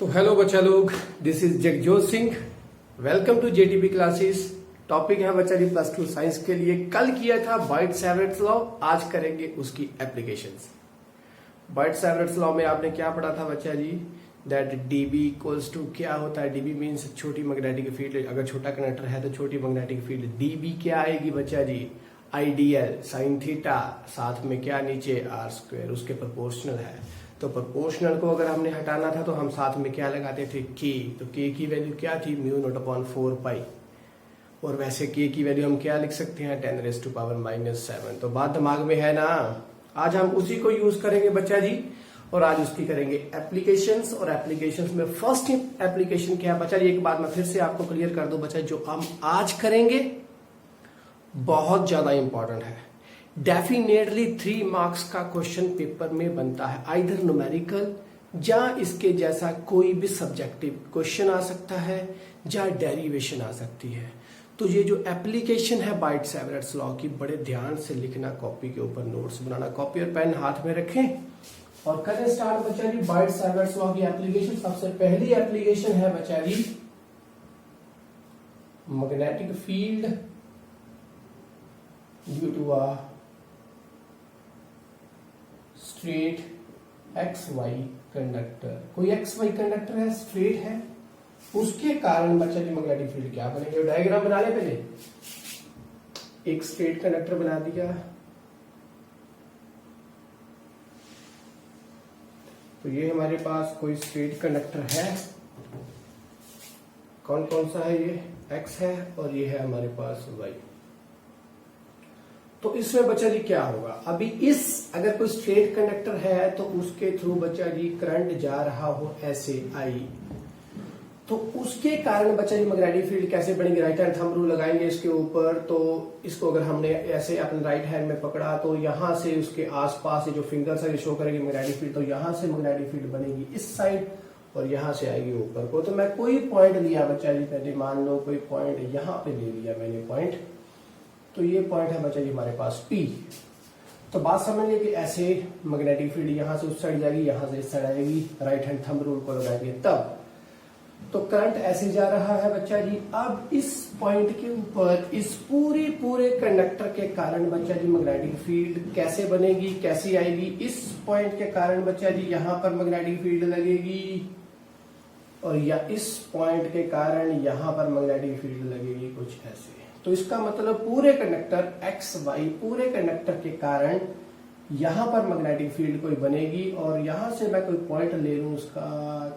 तो हेलो बच्चा लोग, this is Jagjot Singh. Welcome to JTB classes. Topic है बच्चा जी +2 साइंस के लिए। कल किया था बाइट-सैवर्ट्स लॉ, आज करेंगे उसकी एप्लीकेशंस। बाइट-सैवर्ट्स लॉ में आपने क्या पढ़ा था बच्चा जी? दैट डीबी इक्वल्स टू क्या होता है? डीबी मीन्स छोटी मैग्नेटिक फील्ड। अगर छोटा कंडक्टर है तो छोटी मैग्नेटिक फील्ड। डीबी क्या आएगी बच्चा जी? आइडियल साइन थीटा, साथ में क्या नीचे r², उसके प्रोपोर्शनल है। तो प्रोपोर्शनल को अगर हमने हटाना था तो हम साथ में क्या लगाते थे? के। तो के की वैल्यू क्या थी? μ0/4π। और वैसे के की वैल्यू हम क्या लिख सकते हैं? 10⁻⁻⁷। तो बात दिमाग में है ना? आज हम उसी को यूज करेंगे बच्चा जी, और आज उसकी करेंगे एप्लीकेशंस। और एप्लीकेशंस में फर्स्ट एप्लीकेशन क्या है बच्चा जी? एक बात मैं फिर से आपको क्लियर कर दूं बच्चा, जो हम आज करेंगे बहुत ज्यादा इंपॉर्टेंट है। डेफिनेटली 3 मार्क्स का क्वेश्चन पेपर में बनता है, आइदर न्यूमेरिकल या इसके जैसा कोई भी सब्जेक्टिव क्वेश्चन आ सकता है या डेरिवेशन आ सकती है। तो ये जो एप्लीकेशन है बाइट-सैवर्ट्स लॉ की, बड़े ध्यान से लिखना, कॉपी के ऊपर नोट्स बनाना, कॉपी और पेन हाथ में रखें और करें स्टार्ट बच्चा जी बाइट-सैवर्ट्स लॉ की एप्लीकेशन। सबसे पहली एप्लीकेशन है बच्चा जी magnetic field due to a straight XY conductor. कोई XY कंडक्टर है, स्ट्रेट है, उसके कारण बच्चा जी मैग्नेटिक फील्ड क्या बनेगा? डायग्राम बना ले पहले। एक स्ट्रेट कंडक्टर बना दिया, तो ये हमारे पास कोई स्ट्रेट कंडक्टर है। कौन कौन सा है? ये X है और ये है हमारे पास Y। तो इसमें बच्चा जी क्या होगा? अभी अगर कोई स्ट्रेट कंडक्टर है तो उसके थ्रू बच्चा जी करंट जा रहा हो ऐसे आई, तो उसके कारण बच्चा जी मैग्नेटिक फील्ड कैसे बनेगी? राइट हैंड थंब रूल लगाएंगे इसके ऊपर। तो इसको अगर हमने ऐसे अपने राइट हैंड में पकड़ा तो यहां से उसके आसपास जो फिंगर्स है शो करेंगे मैग्नेटिक फील्ड। तो यहां से मैग्नेटिक फील्ड बनेगी इस साइड और यहां से आएगी ऊपर को। तो मैं कोई पॉइंट लिया बच्चा जी, पहले मान लो कोई पॉइंट यहां पे ले लिया मैंने पॉइंट, तो ये पॉइंट है बच्चा जी हमारे पास P। तो बात समझ लिया कि ऐसे मैग्नेटिक फील्ड यहां से उस साइड जाएगी, यहां से इस साइड आएगी। राइट हैंड थंब रूल को लगाएंगे तब तो करंट ऐसे जा रहा है बच्चा जी। अब इस पॉइंट के ऊपर इस पूरे कंडक्टर के कारण बच्चा जी मैग्नेटिक फील्ड कैसे बनेगी, कैसे आएगी? इस पॉइंट के कारण बच्चा जी यहां पर मैग्नेटिक फील्ड लगेगी और या इस पॉइंट के कारण यहां पर मैग्नेटिक फील्ड लगेगी, कुछ ऐसे। तो इसका मतलब पूरे कंडक्टर XY, पूरे कंडक्टर के कारण यहां पर मैग्नेटिक फील्ड कोई बनेगी। और यहां से मैं कोई पॉइंट ले लूं, उसका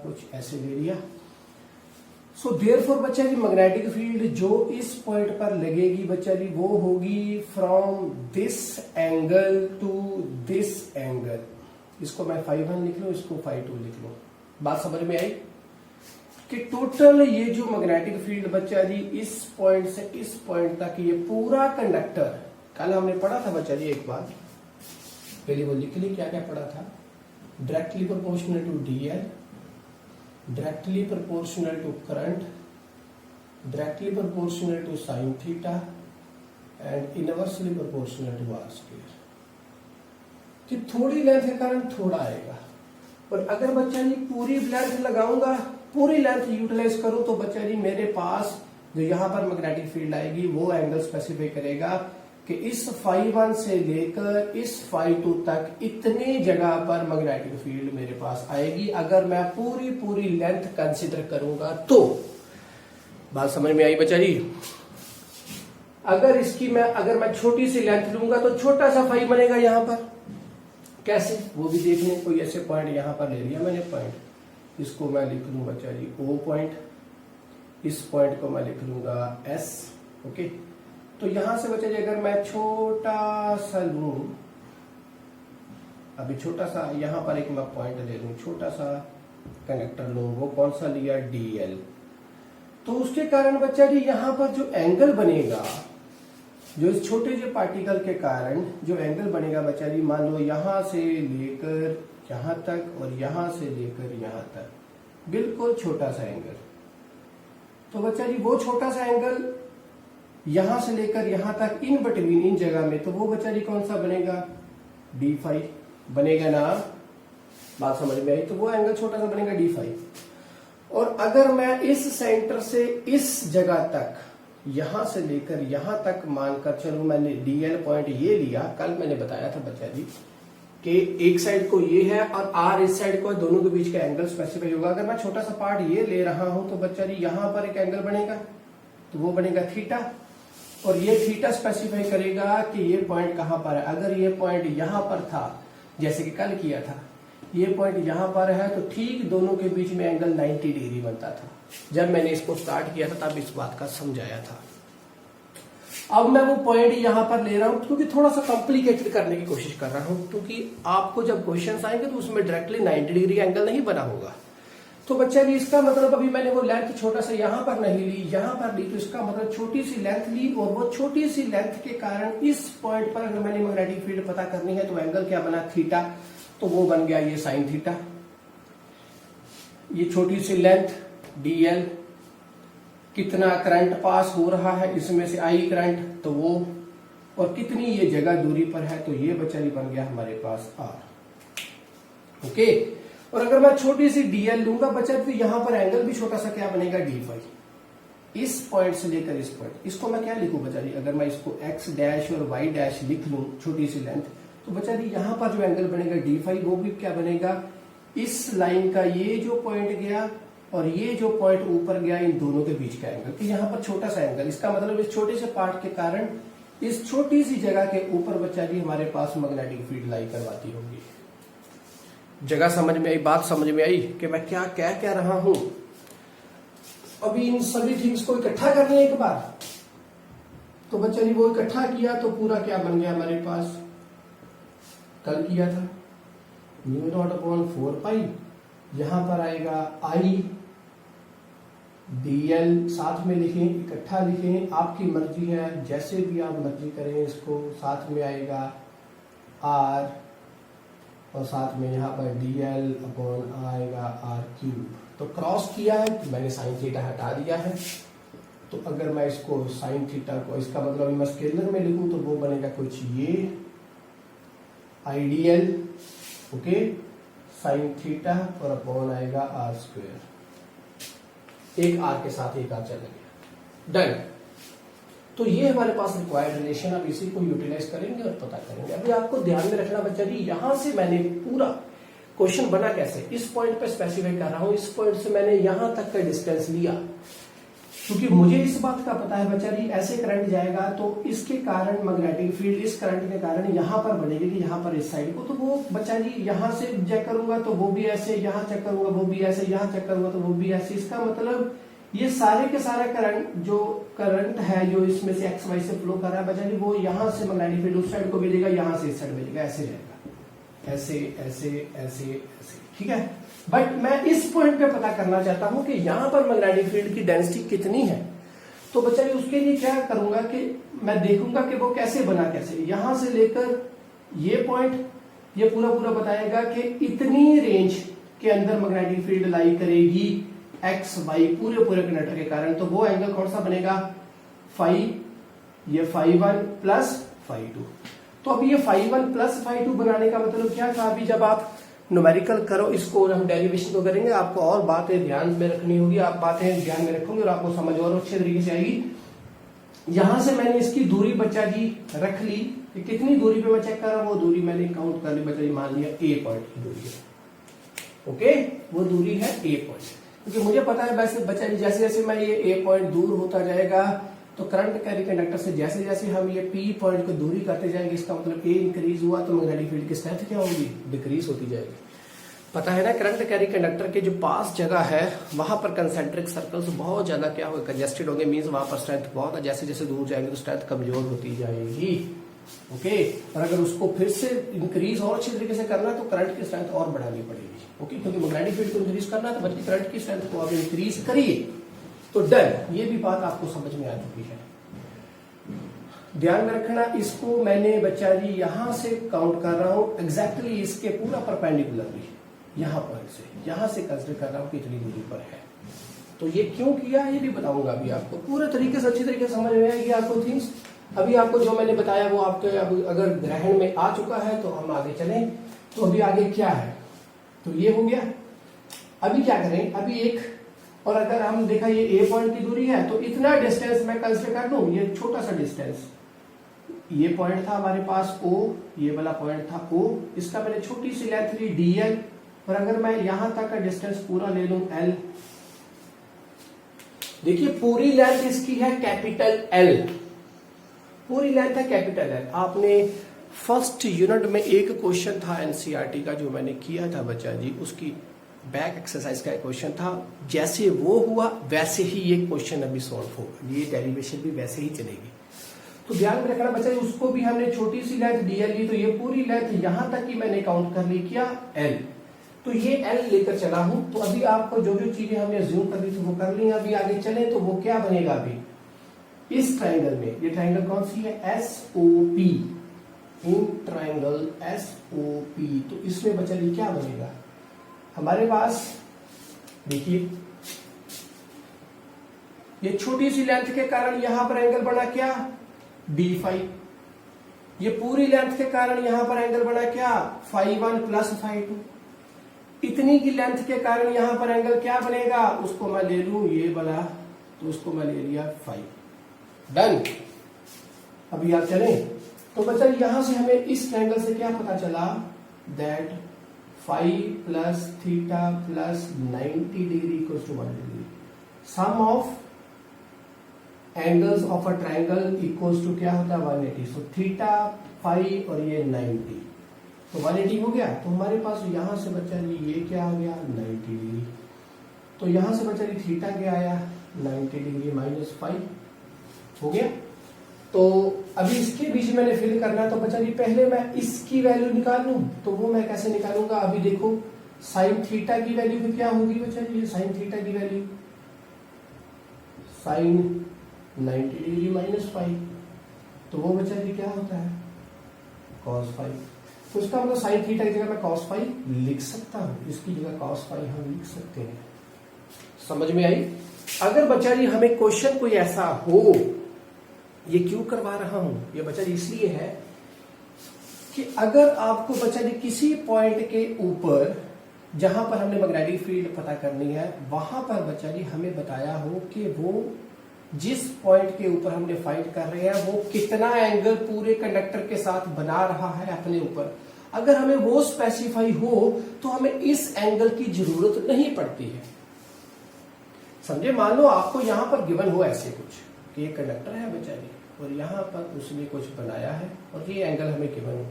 कुछ ऐसे ले लिया। सो देयरफॉर बच्चा जी मैग्नेटिक फील्ड जो इस पॉइंट पर लगेगी बच्चा जी, वो होगी from this angle to this angle. इसको मैं φ1 लिख लूं, इसको φ2 लिख लूं। बात समझ में आई कि टोटल ये जो मैग्नेटिक फील्ड बच्चा जी इस पॉइंट से इस पॉइंट तक, ये पूरा कंडक्टर, कल हमने पढ़ा था बच्चा जी, एक बार पहले वो लिख ली, क्या क्या पढ़ा था? Directly proportional to DL, directly proportional to current, directly proportional to sine theta and inversely proportional to r²। कि थोड़ी लेंथ के कारण थोड़ा आएगा, और अगर बच्चा जी पूरी लेंथ लगाऊंगा, पूरी लेंथ यूटिलाइज करूं, तो बच्चा जी मेरे पास जो यहां पर मैग्नेटिक फील्ड आएगी वो एंगल स्पेसिफाई करेगा कि इस φ1 से लेकर इस φ2 तक इतनी जगह पर मैग्नेटिक फील्ड मेरे पास आएगी। अगर मैं पूरी लेंथ कंसीडर करूंगा तो। बात समझ में आई बच्चा जी? अगर मैं छोटी सी लेंथ लूंगा तो छोटा सा φ बनेगा यहां पर। कैसे? वो भी देख लें। कोई ऐसे पॉइंट यहां पर ले लिया मैंने पॉइंट, इसको मैं लिख लूं बच्चा जी O पॉइंट, इस पॉइंट को मैं लिख लूंगा S। ओके, तो यहां से बच्चा जी अगर मैं छोटा सा लूं, अभी छोटा सा यहां पर एक मैं पॉइंट ले लूं, छोटा सा कंडक्टर लूं, वो कौन सा लिया? DL। तो उसके कारण बच्चा जी यहां पर जो एंगल बनेगा, जो इस छोटे से पार्टिकल के कारण जो एंगल बनेगा बच्चा जी, मान लो यहां से लेकर यहां तक और यहां से लेकर यहां तक, बिल्कुल छोटा सा एंगल। तो बच्चा जी वो छोटा सा एंगल यहां से लेकर यहां तक, इन बिटवीन, इन जगह में, तो वो बच्चा जी कौन सा बनेगा? D5 बनेगा ना? बात समझ में आई? तो वो एंगल छोटा सा बनेगा D5। और अगर मैं इस सेंटर से इस जगह तक, यहां से लेकर यहां तक मानकर चलूं, मैंने डीएल पॉइंट ये लिया, कल मैंने बताया था बच्चा जी कि एक साइड को ये है और आर इस साइड को है, दोनों के बीच का एंगल स्पेसिफाई होगा। अगर मैं छोटा सा पार्ट ये ले रहा हूं तो बच्चा जी यहां पर एक एंगल बनेगा, तो वो बनेगा थीटा, और ये थीटा स्पेसिफाई करेगा कि ये पॉइंट कहां पर है। अगर ये पॉइंट यहां पर था, जैसे कि कल किया था, ये पॉइंट यहां पर है, तो ठीक दोनों के बीच में एंगल 90 डिग्री बनता था। जब मैंने इसको स्टार्ट किया था तब इस बात का समझाया था। अब मैं वो पॉइंट यहां पर ले रहा हूं क्योंकि थोड़ा सा कॉम्प्लिकेटेड करने की कोशिश कर रहा हूं, क्योंकि आपको जब क्वेश्चंस आएंगे तो उसमें डायरेक्टली 90 डिग्री एंगल नहीं बना होगा। तो बच्चा भी इसका मतलब अभी मैंने वो लेंथ छोटा सा यहां पर नहीं ली, यहां पर ली, तो इसका मतलब छोटी सी लेंथ ली, और वो छोटी सी लेंथ के कारण इस पॉइंट पर अगर मैंने मैग्नेटिक फील्ड पता करनी है तो एंगल क्या बना, थीटा, तो वो बन गया ये साइन थीटा। ये छोटी सी लेंथ डीएल, कितना करंट पास हो रहा है इसमें से आई करंट, तो वो, और कितनी ये जगह दूरी पर है, तो ये बच्चा बन गया हमारे पास आर। ओके, और अगर मैं छोटी सी डीएल लूंगा बच्चा, तो यहां पर एंगल भी छोटा सा क्या बनेगा, डी फाई। इस पॉइंट से लेकर इस पॉइंट, इसको मैं क्या लिखूं बच्चा जी, अगर मैं इसको एक्स डैश और वाई डैश लिख लूं, छोटी सी लेंथ, तो बच्चा जी यहां पर जो एंगल बनेगा डी फाई, वो भी क्या बनेगा, इस लाइन का ये जो पॉइंट गया और ये जो पॉइंट ऊपर गया, इन दोनों के बीच का एंगल, कि यहां पर छोटा सा एंगल, इसका मतलब इस छोटे से पार्ट के कारण इस छोटी सी जगह के ऊपर बच्चा जी हमारे पास मैग्नेटिक फील्ड लाई करवाती होगी। जगह समझ में आई, बात समझ में आई कि मैं क्या कह रहा हूं। अभी इन सभी थिंग्स को इकट्ठा करनी है एक बार, तो बच्चा जी वो इकट्ठा किया तो पूरा क्या बन गया हमारे पास, कल किया था म्यू नॉट अपॉन 4 पाई, यहां पर आएगा आई डीएल, साथ में लिखें, इकट्ठा लिखें, आपकी मर्जी है, जैसे भी आप मर्जी करें इसको, साथ में आएगा आर, और साथ में यहाँ पर डीएल अपॉन आएगा आर क्यूब। तो क्रॉस किया है तो मैंने साइन थीटा हटा दिया है, तो अगर मैं इसको साइन थीटा को, इसका मतलब मैं स्केलर में लिखूं तो वो बनेगा कुछ ये आइडियल, ओके, साइन थीटा और अपॉन आएगा आर स्क्वायर, एक आर के साथ एक आर चला गया, डन। तो ये हमारे पास रिक्वायर्ड रिलेशन, अब इसी को यूटिलाइज करेंगे और पता करेंगे। अभी आपको ध्यान में रखना बच्चा जी, यहां से मैंने पूरा क्वेश्चन बना कैसे, इस पॉइंट पे स्पेसिफाई कर रहा हूं, इस पॉइंट से मैंने यहां तक का डिस्टेंस लिया, क्योंकि मुझे इस बात का पता है बच्चा जी ऐसे करंट जाएगा तो इसके कारण मैग्नेटिक फील्ड इस करंट के कारण यहां पर बनेगी, कि यहां पर इस साइड को, तो वो बच्चा जी यहां से चेक करूंगा तो वो भी ऐसे, यहां चेक करूंगा वो भी ऐसे, यहां चेक करूंगा तो वो भी ऐसे। इसका मतलब ये सारे के सारा करंट, जो करंट है जो इसमें से एक्स वाई से फ्लो कर रहा है बच्चा जी, वो यहां से मैग्नेटिक फील्ड उस साइड को भेजेगा, यहां से इस साइड भेजेगा, ऐसे रहेगा, ऐसे ऐसे ऐसे ऐसे, ठीक है। बट मैं इस पॉइंट पे पता करना चाहता हूं कि यहां पर मैग्नेटिक फील्ड की डेंसिटी कितनी है, तो बच्चा जी उसके लिए क्या करूंगा कि मैं देखूंगा कि वो कैसे बना, कैसे, यहां से लेकर ये पॉइंट, ये पूरा पूरा बताएगा कि इतनी रेंज के अंदर मैग्नेटिक फील्ड लाई करेगी एक्स वाई पूरे पूरे कंडक्टर के कारण, तो वो एंगल कौन सा बनेगा, फाई, ये फाई 1 प्लस फाई 2। तो अभी ये फाई 1 प्लस फाई 2 बनाने का मतलब क्या था, अभी जब आप न्यूमेरिकल करो इसको, हम डेरिवेशन को करेंगे, आपको और बातें ध्यान में रखनी होगी, आप बातें ध्यान में रखोगे और आपको समझ और अच्छे तरीके से आएगी। यहां से मैंने इसकी दूरी बच्चा जी रख ली, कितनी दूरी पे मैं चेक कर रहा हूं, वो दूरी मैंने काउंट कर ली बच्चा जी, मान लिया ए पॉइंट की दूरी है, ओके, वो दूरी है ए पॉइंट, क्योंकि मुझे पता है वैसे बच्चा जी जैसे जैसे मैं ये ए पॉइंट दूर होता जाएगा तो करंट कैरी कंडक्टर से जैसे जैसे हम ये पी पॉइंट को दूरी करते जाएंगे, इसका मतलब ए इंक्रीज हुआ तो मैग्नेटिक फील्ड की स्ट्रेंथ क्या होगी, डिक्रीज होती जाएगी। पता है ना, करंट कैरी कंडक्टर के जो पास जगह है वहां पर कंसेंट्रिक सर्कल्स बहुत ज्यादा क्या होगा, कंजेस्टेड होंगे, मींस वहां पर स्ट्रेंथ बहुत है, जैसे जैसे दूर जाएंगे तो स्ट्रेंथ कमजोर होती जाएगी, ओके। और अगर उसको फिर से इंक्रीज और अच्छे तरीके से करना है तो करंट की स्ट्रेंथ और बढ़ानी पड़ेगी, ओके, क्योंकि मैग्नेटिक फील्ड को इंक्रीज करना है तो बल्कि करंट की स्ट्रेंथ को आप इंक्रीज करिए, तो डन, ये भी बात आपको समझ में आ चुकी है। ध्यान में रखना, इसको मैंने बच्चा जी यहां से काउंट कर रहा हूं एग्जैक्टली इसके पूरा परपेंडिकुलरली, यहां पॉइंट से, यहां से कंसिडर कर रहा हूं कितनी दूरी पर है। तो ये क्यों किया ये भी बताऊंगा अभी आपको, पूरे तरीके से अच्छी तरीके से समझ में आएगी आपको थिंग्स। अभी आपको जो मैंने बताया वो आपके अगर ग्रहण में आ चुका है तो हम आगे चलें। तो अभी आगे क्या है, तो ये हो गया। अभी क्या करें, अभी एक और अगर हम देखा ये ए पॉइंट की दूरी है तो इतना डिस्टेंस मैं कंसिडर कर लूं, ये छोटा सा डिस्टेंस, ये पॉइंट था हमारे पास O, ये वाला पॉइंट था O, इसका मैंने छोटी सी लेंथ ली dl, और अगर मैं यहां तक का डिस्टेंस पूरा ले लूं l, देखिए पूरी लेंथ इसकी है कैपिटल L, पूरी लेंथ है कैपिटल L। आपने फर्स्ट यूनिट में एक क्वेश्चन था एनसीईआरटी का जो मैंने किया था बच्चा जी, उसकी बैक एक्सरसाइज का एक क्वेश्चन था, जैसे वो हुआ वैसे ही ये क्वेश्चन अभी सॉल्व होगा, ये डेरिवेशन भी वैसे ही चलेगी। तो ध्यान में रखना बच्चा, उसको भी हमने छोटी सी लेंथ dl ली, तो ये पूरी लेंथ यहां तक की मैंने काउंट कर ली, क्या l, तो ये l लेकर चला हूं। तो अभी आपको जो जो चीजें हमने ज्यूम कर ली थी वो कर ली, अभी आगे चले तो वो क्या बनेगा, अभी इस ट्राइंगल में, ये ट्राइंगल कौन सी है, SOP, इन ट्राइंगल SOP, तो इसमें बच्चा ये क्या बनेगा हमारे पास, देखिए ये छोटी सी लेंथ के कारण यहां पर एंगल बना क्या, d5, ये पूरी लेंथ के कारण यहां पर एंगल बना क्या, φ1 प्लस φ2, इतनी की लेंथ के कारण यहां पर एंगल क्या बनेगा, उसको मैं ले लूं ये वाला, तो उसको मैं ले लिया φ, डन। अभी आप चलें तो बच्चा यहां से हमें इस ट्रायंगल से क्या पता चला, that φ plus theta plus 90 degree equals to 1 degree, sum of angles of a triangle equals to क्या होता है 180, सो थीटा फाई और ये 90, तो 180 हो गया। तो हमारे पास यहां से बच्चा ये क्या आ गया 90 डिग्री, तो यहां से बच्चा थीटा क्या आया 90 डिग्री माइनस 5 हो गया। तो अभी इसके बीच मैंने फिल करना, तो बच्चा पहले मैं इसकी वैल्यू निकाल लूं, तो वो मैं कैसे निकालूंगा, अभी देखो साइन थीटा की वैल्यू भी क्या होगी बच्चा जी, साइन थीटा की वैल्यू साइन 90 डिग्री माइनस 5, तो वो बच्चा जी क्या होता है cos 5, तो उसका मतलब साइन थीटा की जगह मैं cos 5 लिख सकता हूं, इसकी जगह cos 5 हम लिख सकते हैं। समझ में आई। अगर बच्चा जी हमें क्वेश्चन कोई ऐसा हो, ये क्यों करवा रहा हूं, ये बच्चा जी इसलिए है कि अगर आपको बच्चा जी किसी पॉइंट के ऊपर जहां पर हमने मैग्नेटिक फील्ड पता करनी है, वहां पर बच्चा जी हमें बताया हो कि वो जिस पॉइंट के ऊपर हमने फाइंड कर रहे हैं वो कितना एंगल पूरे कंडक्टर के साथ बना रहा है अपने ऊपर, अगर हमें वो स्पेसिफाई हो तो हमें इस एंगल की जरूरत नहीं पड़ती है। समझे, मान लो आपको यहां पर गिवन हो ऐसे कुछ कि ये कंडक्टर है बच्चा जी और यहां पर उसने कुछ बनाया है और ये एंगल हमें गिवन हो,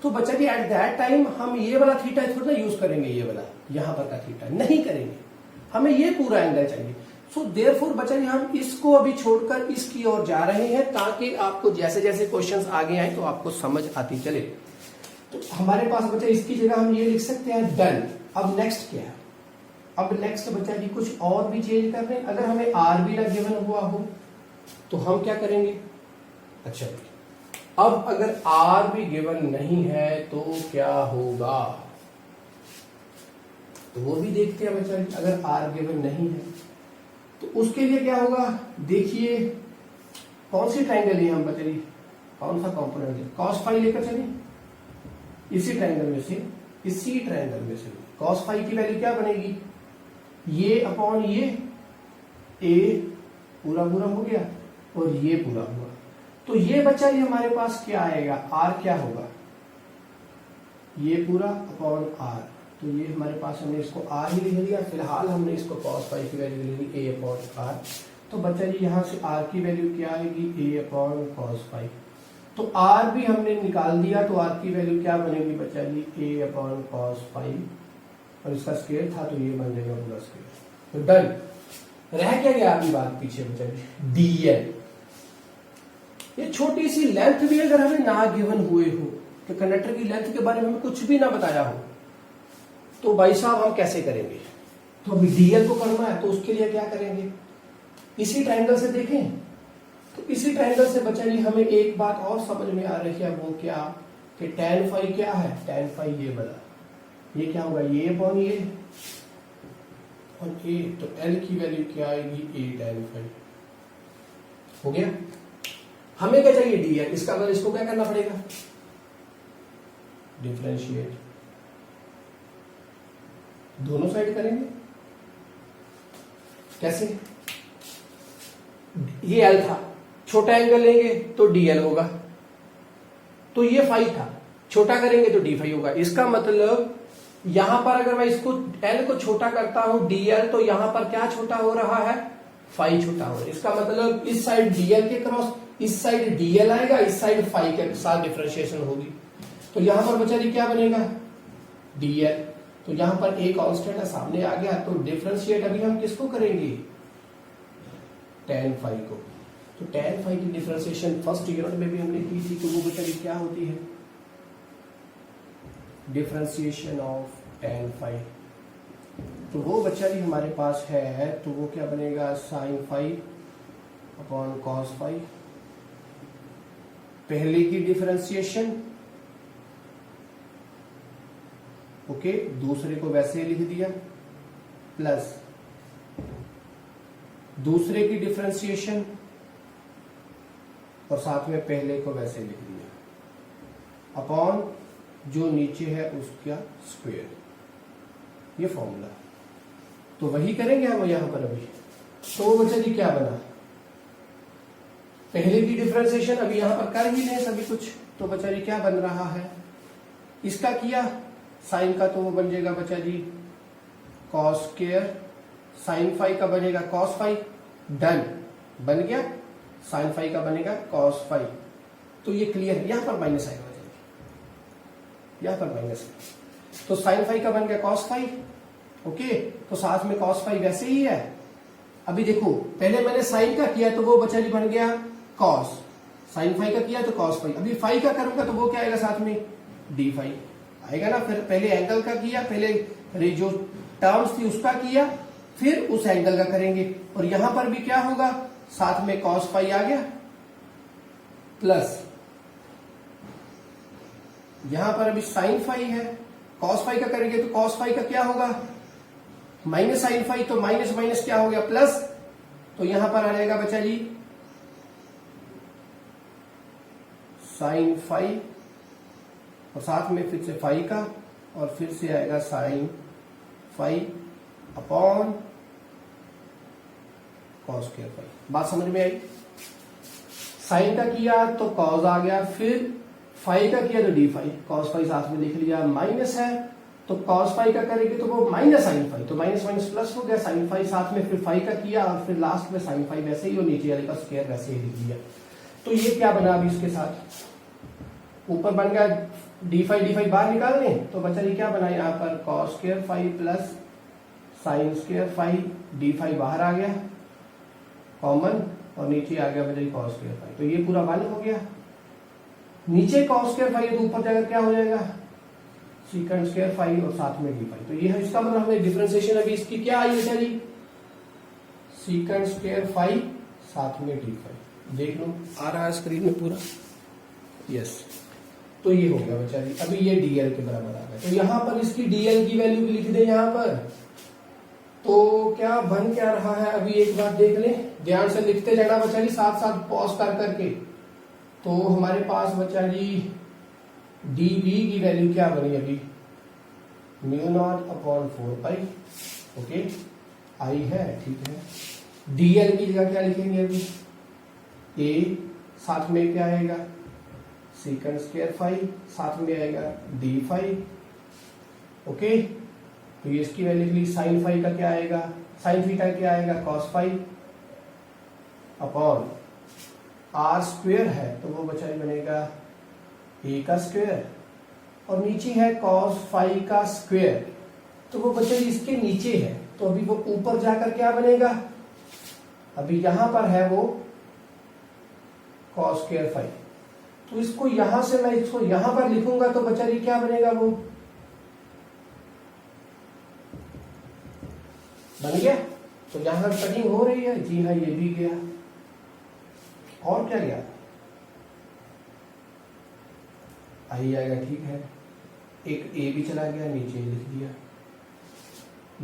तो बच्चा जी एट दैट टाइम हम ये वाला थीटा थोड़ा यूज करेंगे, ये वाला यहां पर का थीटा नहीं करेंगे, हमें ये पूरा एंगल चाहिए। सो देयरफॉर बच्चा जी हम इसको अभी छोड़कर इसकी ओर जा रहे हैं, ताकि आपको जैसे जैसे क्वेश्चंस आगे आए तो आपको समझ आती चले। तो हमारे पास बच्चा इसकी जगह हम ये लिख सकते हैं डन। अब नेक्स्ट क्या है, अब नेक्स्ट बच्चा जी कुछ और भी चेंज कर रहे हैं। अगर हमें आर भी ना गिवन हुआ हो तो हम क्या करेंगे, अच्छा अब अगर आर भी गिवन नहीं है तो क्या होगा, तो वो भी देखते हैं बच्चा जी। अगर आर गिवन नहीं है तो उसके लिए क्या होगा, देखिए कौन सी ट्रायंगल है हम बच्चा जी, कौन सा कंपोनेंट है, cos फाई लेकर चलिए, इसी ट्रायंगल में से, इसी ट्रायंगल में से cos फाई की वैल्यू क्या बनेगी, ये अपॉन ये, ए पूरा पूरा हो गया और ये पूरा हुआ, तो ये बच्चा ये हमारे पास क्या आएगा, आर क्या होगा, ये पूरा अपॉन आर, तो ये हमारे पास हमने इसको आर ही लिख दिया, फिलहाल हमने इसको cos फाई की वैल्यू ले ली ए अपॉन आर, तो बच्चा जी यहाँ से आर की वैल्यू क्या आएगी, ए अपॉन cos फाई, तो आर भी हमने निकाल दिया, तो आर की वैल्यू क्या बनेगी बच्चा जी, ए अपॉन cos फाई, और इसका स्क्वायर था तो ये बन जाएगा पूरा स्क्वायर, तो डन। रह क्या गया आपकी बात पीछे बच्चा जी, डीएल। ये छोटी सी लेंथ भी अगर हमें ना गिवन हुए हो, कि कंडक्टर की लेंथ के बारे में हमें कुछ भी ना बताया हो, तो भाई साहब हम कैसे करेंगे, तो अभी डीएल को करना है तो उसके लिए क्या करेंगे, इसी ट्रायंगल से देखें, तो इसी ट्रायंगल से बच्चा जी हमें एक बात और समझ में आ रही है, वो क्या कि tan फाई क्या है, tan फाई ये बड़ा, ये क्या होगा, ये अपॉन ये और ए, तो एल की वैल्यू क्या आएगी, ए tan फाई हो गया। हमें क्या चाहिए डीएल, इसका मतलब इसको क्या करना पड़ेगा, डिफरेंशिएट, दोनों साइड करेंगे, कैसे, ये एल था, छोटा एंगल लेंगे तो डीएल होगा, तो ये फाई था, छोटा करेंगे तो डी फाई होगा। इसका मतलब यहां पर अगर मैं इसको एल को छोटा करता हूं डीएल, तो यहां पर क्या छोटा हो रहा है, फाई छोटा हो रहा है। इसका मतलब इस साइड डीएल के क्रॉस इस साइड डीएल आएगा, इस साइड फाई के साथ डिफरेंशिएशन होगी, तो यहां पर बेचारी क्या बनेगा, डीएल। तो यहां पर एक कांस्टेंट है सामने आ गया, तो डिफरेंशिएट अभी हम किसको करेंगे, tan फाई को। तो tan फाई की डिफरेंशिएशन फर्स्ट यूनिट में भी हमने की थी, तो वो बेचारी क्या होती है, डिफरेंशिएशन ऑफ tan फाई। तो वो बेचारी हमारे पास है, तो वो क्या बनेगा, sin phi upon cos phi. पहले की डिफरेंशिएशन, ओके, दूसरे को वैसे लिख दिया, प्लस दूसरे की डिफरेंशिएशन और साथ में पहले को वैसे लिख दिया, अपॉन जो नीचे है उसका स्क्वायर, ये फॉर्मूला। तो वही करेंगे हम यहां पर अभी। तो वो बेचारी क्या बना, पहले की डिफरेंशिएशन अभी यहां पर कर ही नहीं सभी कुछ, तो बेचारी क्या बन रहा है, इसका किया साइन का, तो वो बन जाएगा बेचारी कॉस स्क्वायर, साइन फाई का बनेगा कॉस फाई, डन, बन गया, साइन फाई का बनेगा कॉस फाई। तो ये क्लियर है, यहां पर माइनस आएगा, यहां पर माइनस, तो साइन फाई का बन गया कॉस फाई, ओके, तो साथ में कॉस फाई वैसे ही है। अभी देखो, पहले मैंने साइन का किया तो वो बेचारी बन गया कॉस, साइन फाई का किया तो कॉस फाई, अभी फाई का करूंगा तो वो क्या आएगा साथ में, डी फाई आएगा ना। फिर पहले एंगल का किया, पहले जो टर्म्स थी उसका किया, फिर उस एंगल का करेंगे, और यहां पर भी क्या होगा, साथ में कॉस फाई आ गया, प्लस यहां पर अभी साइन फाई है, कॉस फाई का करेंगे तो कॉस फाई का क्या होगा, माइनस साइन फाई, तो माइनस माइनस क्या हो गया, प्लस, तो यहां पर आ जाएगा बच्चा जी साइन फाई, और साथ में फिर से फाई का, और फिर से आएगा sine phi upon cos square phi. बात समझ में आई, साइन का किया तो कॉस आ गया, फिर फाई का किया तो डी फाई, कॉस फाई साथ में लिख लिया, माइनस है तो कॉस फाई का करेंगे तो वो माइनस साइन फाई, तो माइनस माइनस प्लस हो गया, साइन फाई साथ में फिर फाई का किया, और फिर लास्ट में साइन फाई वैसे ही, और नीचे वाले का स्क्वायर वैसे ही लिख दिया। तो ये क्या बना अभी इसके साथ, ऊपर बन गया डी फाई बाहर निकाल लें, तो बच्चा ये क्या बना, यहाँ पर cos square phi plus sine square phi, d phi बाहर आ गया कॉमन, और नीचे आ गया बच्चा कॉस स्क्वायर फाई, तो ये पूरा 1 हो गया। नीचे कॉस स्क्वायर फाई तो ऊपर जाकर क्या हो जाएगा, सीकेंड स्क्वायर फाई, और साथ में डी फाई। तो ये है इसका मतलब, हमें डिफरेंशिएशन अभी इसकी क्या आई है जी, सीकेंड स्क्वायर फाई साथ में डी फाई। देख लो आ रहा है स्क्रीन में पूरा, यस। तो ये हो गया बच्चा जी, अभी ये डीएल के बराबर आ गया, तो यहां पर इसकी डीएल की वैल्यू भी लिख दे यहां पर, तो क्या बन क्या रहा है, अभी एक बात देख लें, ध्यान से लिखते जाना बच्चा जी, साथ साथ पॉज कर करके। तो हमारे पास बच्चा जी डीवी की वैल्यू क्या बनी अभी, mu not upon 4 pi, okay, आई है, ठीक है। डीएल की जगह क्या लिखेंगे अभी, ए साथ में क्या आएगा, सीकेंड स्क्वायर फाई, साथ में आएगा डी फाई, ओके। तो ये इसकी वैल्यू के लिए साइन फाई का क्या आएगा, साइन थीटा क्या आएगा, cos phi upon r square है, तो वो बचा बनेगा ए का स्क्वायर, और नीचे है कॉस फाई का स्क्वायर, तो वो बचा इसके नीचे है, तो अभी वो ऊपर जाकर क्या बनेगा, अभी यहां पर है वो कॉस स्क्वायर फाई, तो इसको यहां से मैं इसको यहां पर लिखूंगा तो बचा क्या बनेगा, वो बन गया। तो यहां कटिंग हो रही है, जी हाँ, ये भी गया, और क्या गया, आई आएगा, ठीक है। एक ए भी चला गया, नीचे लिख दिया,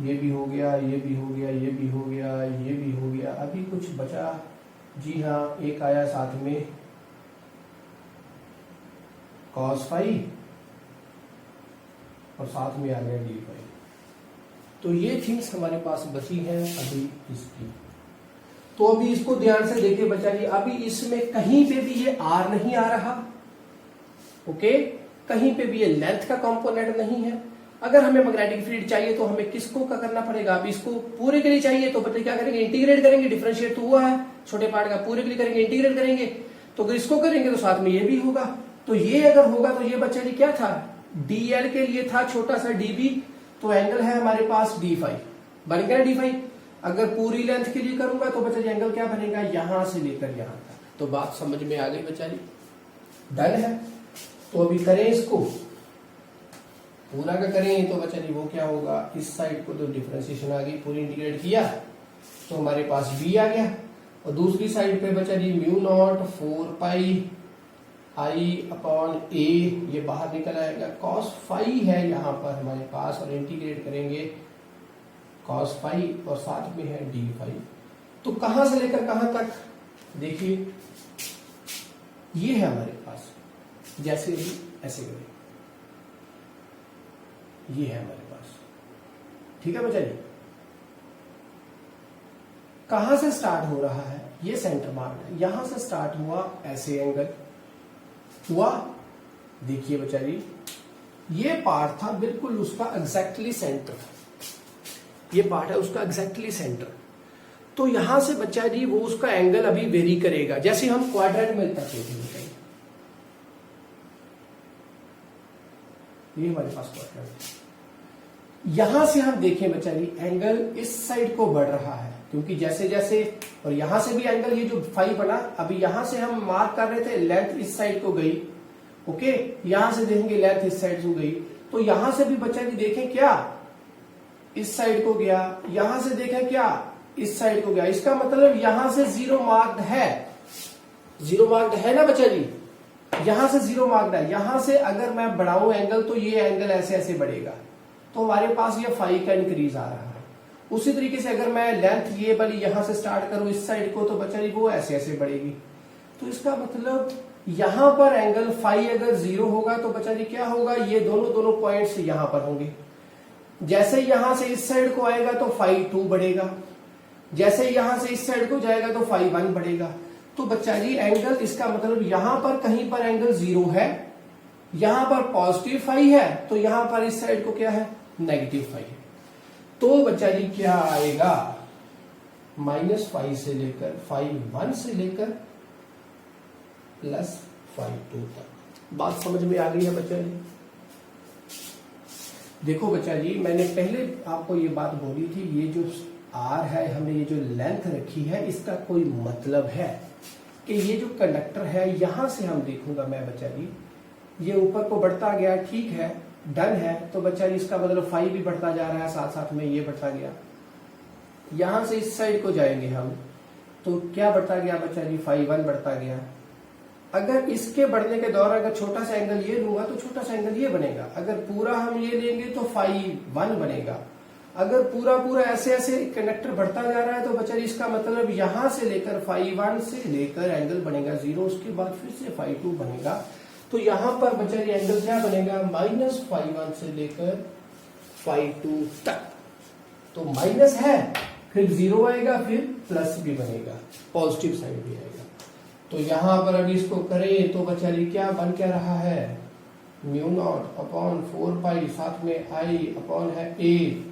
ये भी हो गया, ये भी हो गया, ये भी हो गया, ये भी हो गया, अभी कुछ बचा, जी हाँ, एक आया साथ में कॉस फाई, और साथ में आ गया डी फाई। तो ये थिंग्स हमारे पास बची हैं अभी इसकी। तो अभी इसको ध्यान से देखिए बच्चा जी, अभी इसमें कहीं पे भी ये आर नहीं आ रहा, ओके, कहीं पे भी ये लेंथ का कंपोनेंट नहीं है। अगर हमें मैग्नेटिक फील्ड चाहिए तो हमें किसको का करना पड़ेगा, अभी इसको पूरे के लिए चाहिए तो बच्चे क्या करेंगे, इंटीग्रेट करेंगे, डिफरेंशिएट तो हुआ है छोटे पार्ट का, पूरे के लिए करेंगे इंटीग्रेट करेंगे, तो अगर इसको करेंगे तो साथ में ये भी होगा। तो ये अगर होगा तो ये बच्चा जी क्या था, डीएल के लिए था छोटा सा डीबी, तो एंगल है हमारे पास डी फाइव, बन गया डी फाइव। अगर पूरी लेंथ के लिए करूंगा तो बच्चा जी एंगल क्या बनेगा, यहां से लेकर यहां तक। तो बात समझ में आ गई बच्चा जी, डन है। तो अभी करें इसको पूरा का करें तो बच्चा जी वो क्या होगा, इस साइड को तो डिफरेंशिएशन आ गई, पूरी इंटीग्रेट किया तो हमारे पास बी आ गया, और दूसरी साइड पे बच्चा जी mu not 4 pi I upon ए, ये बाहर निकल आएगा, कॉस फाई है यहाँ पर हमारे पास, और इंटीग्रेट करेंगे कॉस फाई और साथ में है डी फाई। तो कहां से लेकर कहां तक देखिए, ये है हमारे पास, जैसे भी ऐसे करें, ये है हमारे पास, ठीक है बच्चा जी। कहां से स्टार्ट हो रहा है, ये सेंटर मार्क है, यहां से स्टार्ट हुआ, ऐसे एंगल हुआ, देखिए बच्चा जी ये पार्ट था बिल्कुल उसका एग्जैक्टली सेंटर, ये पार्ट है उसका एग्जैक्टली सेंटर। तो यहां से बच्चा जी वो उसका एंगल अभी वेरी करेगा, जैसे हम क्वाड्रेंट में करते थे, ये हमारे पास क्वाड्रेंट। यहां से हम देखें बच्चा जी एंगल इस साइड को बढ़ रहा है, क्योंकि जैसे जैसे, और यहां से भी एंगल ये जो फाई बना, अभी यहां से हम मार्क कर रहे थे, लेंथ इस साइड को गई, ओके, यहां से देखेंगे लेंथ इस साइड को गई, तो यहां से भी बच्चा जी देखें क्या इस साइड को गया, यहां से देखें क्या इस साइड को गया, इसका मतलब यहां से जीरो मार्क्ड है, जीरो मार्क्ड है ना बच्चा जी, यहां से जीरो मार्क्ड है। यहां से अगर मैं बढ़ाऊं एंगल तो ये एंगल ऐसे ऐसे बढ़ेगा, तो हमारे पास ये फाई का इंक्रीज आ रहा है। उसी तरीके से अगर मैं लेंथ ये वाली यहां से स्टार्ट करूं इस साइड को, तो बच्चा जी वो ऐसे ऐसे बढ़ेगी। तो इसका मतलब यहां पर एंगल फाई अगर जीरो होगा तो बच्चा जी क्या होगा, ये दोनों पॉइंट्स यहां पर होंगे। जैसे यहां से इस साइड को आएगा तो फाई 2 बढ़ेगा, जैसे यहां से इस साइड को जाएगा तो फाई 1 बढ़ेगा। तो बच्चा जी एंगल, इसका मतलब यहां पर कहीं पर एंगल जीरो है, यहां पर पॉजिटिव फाई है, तो यहां पर इस साइड को क्या है, नेगेटिव फाई है। तो बच्चा जी क्या आएगा, माइनस फाई से लेकर फाई 1 से लेकर प्लस फाई 2 तक। बात समझ में आ गई है बच्चा जी। देखो बच्चा जी मैंने पहले आपको ये बात बोली थी, ये जो आर है, हमने ये जो लेंथ रखी है, इसका कोई मतलब है कि ये जो कंडक्टर है, यहां से हम देखूंगा मैं बच्चा जी, ये ऊपर को बढ़ता गया, ठीक है, डन है। तो बच्चा जी इसका मतलब फाई भी बढ़ता जा रहा है, साथ साथ में ये बढ़ता गया। यहां से इस साइड को जाएंगे हम, तो क्या बढ़ता गया बच्चा जी, फाई 1 बढ़ता गया। अगर इसके बढ़ने के दौरान अगर छोटा सा एंगल ये लूंगा तो छोटा सा एंगल ये बनेगा, अगर पूरा हम ये लेंगे तो फाई 1 बनेगा। अगर पूरा पूरा ऐसे ऐसे कंडक्टर बढ़ता जा रहा है तो बच्चा जी इसका मतलब यहां से लेकर फाई 1 से लेकर एंगल बनेगा 0, उसके बाद फिर से फाई 2 बनेगा। तो यहां पर बच्चा जी एंगल क्या बनेगा, माइनस फाई 1 से लेकर फाई 2 तक। तो माइनस है, फिर 0 आएगा, फिर प्लस भी बनेगा, पॉजिटिव साइड भी आएगा। तो यहां पर अभी इसको करें तो बच्चा जी क्या बन क्या रहा है, म्यू नॉट अपॉन 4 पाई, साथ में आई अपॉन है ए,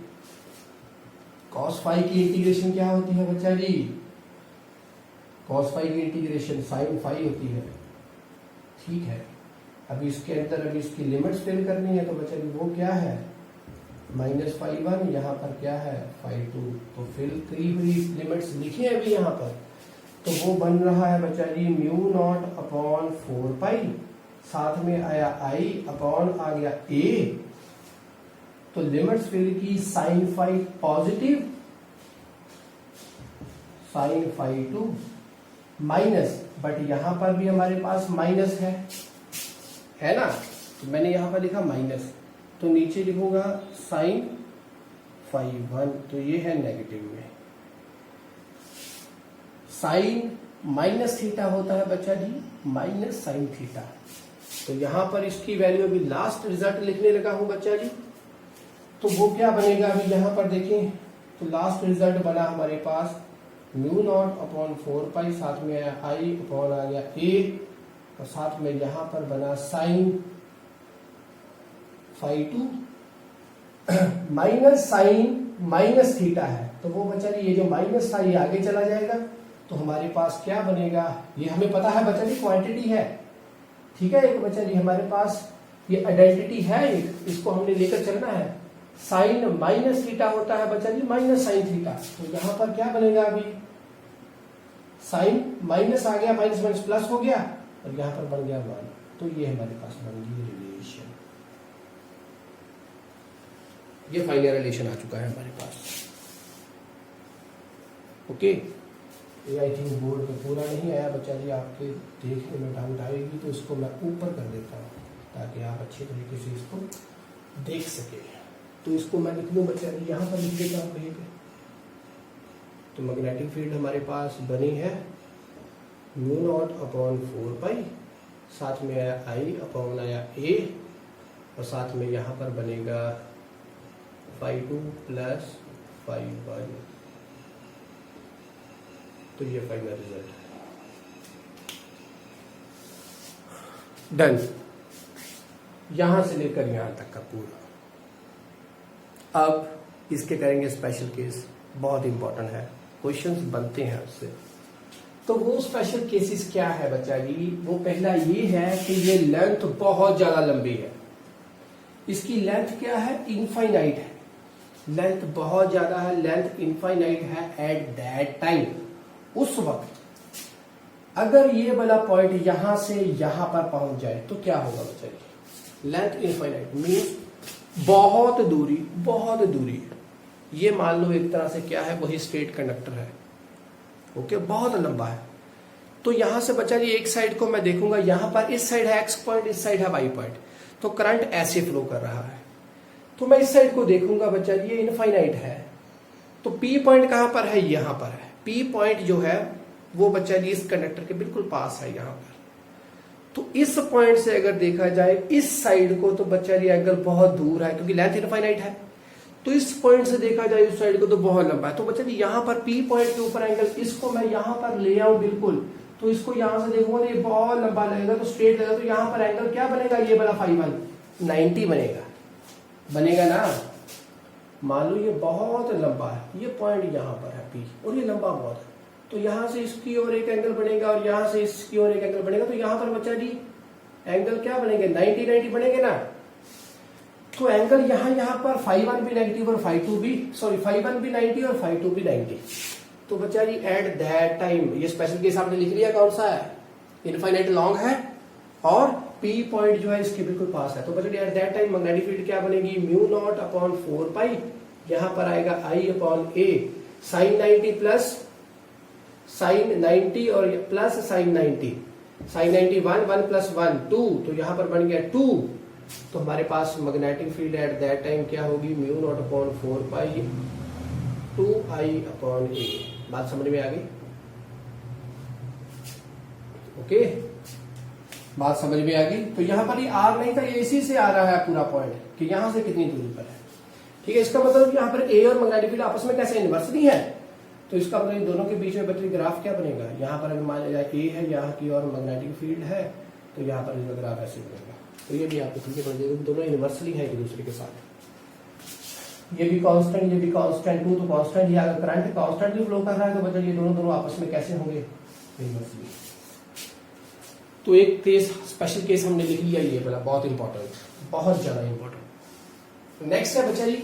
कॉस फाई की इंटीग्रेशन क्या होती है बच्चा जी, कॉस फाई की इंटीग्रेशन साइन फाई होती है, ठीक है। अभी इसके अंदर अभी इसकी लिमिट्स फिल करनी है, तो बच्चा जी वो क्या है, माइनस फाई 1, यहाँ पर क्या है फाई 2, तो फिल की हुई लिमिट्स लिखी है अभी यहाँ पर, तो वो बन रहा है बच्चा जी म्यू नॉट अपॉन 4 पाई, साथ में आया आई अपॉन आ गया ए, तो लिमिट्स फिल की sine phi positive, sine phi 2 minus, but यहां पर भी हमारे पास माइनस है ना, तो मैंने यहां पर लिखा माइनस, तो नीचे लिखूंगा साइन फाई 1, तो ये है नेगेटिव में। साइन माइनस थीटा होता है बच्चा जी, माइनस साइन थीटा। तो यहां पर इसकी वैल्यू अभी लास्ट रिजल्ट लिखने लगा हूं बच्चा जी, तो वो क्या बनेगा अभी यहां पर देखें तो लास्ट रिजल्ट बना हमारे पास म्यू नॉट अपॉन 4 पाई, साथ में आया आई अपॉन आ गया ए, और साथ में यहां पर बना sine phi two minus sine minus theta है, तो वो बच्चा जी ये जो माइनस था ये आगे चला जाएगा, तो हमारे पास क्या बनेगा, ये हमें पता है बच्चा जी क्वांटिटी है, ठीक है। एक बच्चा जी हमारे पास ये आइडेंटिटी है, इसको हमने लेकर चलना है। साइन माइनस थीटा होता है बच्चा जी माइनस साइन थीटा, तो यहां पर क्या बनेगा अभी साइन माइनस आ गया, माइनस माइनस प्लस हो गया, और यहां पर बन गया 1, तो ये हमारे पास बन गई रिलेशन। ये फाइनल रिलेशन आ चुका है हमारे पास। ओके, ये आई थिंक बोर्ड पे पूरा नहीं आया बच्चा जी, आपके देखने में डाउट आएगी तो इसको मैं ऊपर कर देता हूँ ताकि आप अच्छे तरीके से इसको देख सके। तो इसको मैं लिख लूँ बच्चा जी, यहाँ पर लिख देता हूँ कहीं पे। तो मैग्नेटिक फील्ड हमारे पास बनी है म्यू नॉट अपॉन 4 पाई, साथ में आया आई अपॉन आया ए, और साथ में यहाँ पर बनेगा फाई 2 प्लस फाई 1, तो ये फाइनल रिजल्ट है। डन, यहां से लेकर यहां तक का पूरा। अब इसके करेंगे स्पेशल केस, बहुत इंपॉर्टेंट है, क्वेश्चंस बनते हैं उससे। तो वो स्पेशल केसेस क्या है बच्चा जी, वो पहला ये है कि ये लेंथ बहुत ज्यादा लंबी है, इसकी लेंथ क्या है इनफाइनाइट है, लेंथ बहुत ज्यादा है, लेंथ इनफाइनाइट है। एट दैट टाइम, उस वक्त अगर ये वाला पॉइंट यहां से यहां पर पहुंच जाए तो क्या होगा बच्चा जी, लेंथ इनफाइनाइट मीन बहुत दूरी, ये मान लो एक तरह से क्या है वही स्ट्रेट कंडक्टर है, ओके, बहुत लंबा है। तो यहां से बच्चा जी एक साइड को मैं देखूंगा, यहां पर इस साइड है एक्स पॉइंट, इस साइड है वाई पॉइंट, तो करंट ऐसे फ्लो कर रहा है, तो मैं इस साइड को देखूंगा बच्चा जी ये इनफाइनाइट है, तो पी पॉइंट कहां पर है, यहां पर है। पी पॉइंट जो है वो बच्चा जी इस कंडक्टर के बिल्कुल पास है यहां पर, तो इस पॉइंट से अगर देखा जाए इस साइड को तो बच्चा जी एंगल बहुत दूर है क्योंकि लेंथ इनफाइनाइट है, तो इस पॉइंट से देखा जाए उस साइड को तो बहुत लंबा है, तो बच्चा जी यहां पर पी पॉइंट के ऊपर एंगल, इसको मैं यहां पर ले आऊं बिल्कुल, तो इसको यहां से देखूंगा तो ये बहुत लंबा लगेगा, तो स्ट्रेट लगेगा, तो यहां पर एंगल क्या बनेगा, ये वाला फाई 1 90 बनेगा ना। मान लो ये बहुत लंबा है, ये पॉइंट यहां पर है पी, और ये लंबा बहुत है, तो यहां से इसकी ओर एक एंगल बनेगा और यहां से इसकी ओर एक एंगल बनेगा, तो यहां पर बच्चा जी एंगल क्या बनेंगे 90 बनेंगे ना। तो एंगल यहां पर फाई 1 भी नेगेटिव और फाई 2 भी, सॉरी फाई 1 भी 90 और फाई 2 भी 90। तो बच्चा जी एट दैट टाइम, ये स्पेशल केस आपने लिख लिया कौन सा है, इनफाइनाइट लॉन्ग है और पी पॉइंट जो है इसके बिल्कुल पास है, तो बच्चा जी at that time magnetic field क्या बनेगी, म्यू नॉट अपॉन 4 पाई, यहां पर आएगा आई अपॉन ए, साइन 90 प्लस साइन 90 और प्लस साइन 90, साइन 90 1 प्लस 1 2, तो यहां पर बन गया 2, तो हमारे पास magnetic field at that time क्या होगी, mu not upon 4 pi 2 I upon A. बात समझ में आ गई, ओके, बात समझ में आ गई। तो यहां पर ये आर नहीं था, ये इसी से आ रहा है पूरा पॉइंट कि यहां से कितनी दूरी पर है, ठीक है। इसका मतलब यहाँ पर ए और मैग्नेटिक फील्ड आपस में कैसे इन्वर्सली है, तो इसका मतलब इन दोनों के बीच में बच्चे ग्राफ क्या बनेगा, यहाँ पर अगर मान लिया जाए ए है यहाँ की और मैग्नेटिक फील्ड है, तो यहाँ पर इसका ग्राफ ऐसे बनेगा। तो ये भी आपको ठीक है, दोनों इन्वर्सली है एक दूसरे के साथ, ये भी कांस्टेंट ये भी कांस्टेंट, टू तो कांस्टेंट ही, अगर करंट कांस्टेंट भी फ्लो कर रहा है तो बच्चे ये दोनों आपस में कैसे होंगे, इन्वर्सली। तो एक केस स्पेशल केस हमने लिख लिया, ये वाला बहुत इंपॉर्टेंट, बहुत ज्यादा इंपॉर्टेंट। नेक्स्ट है बच्चा जी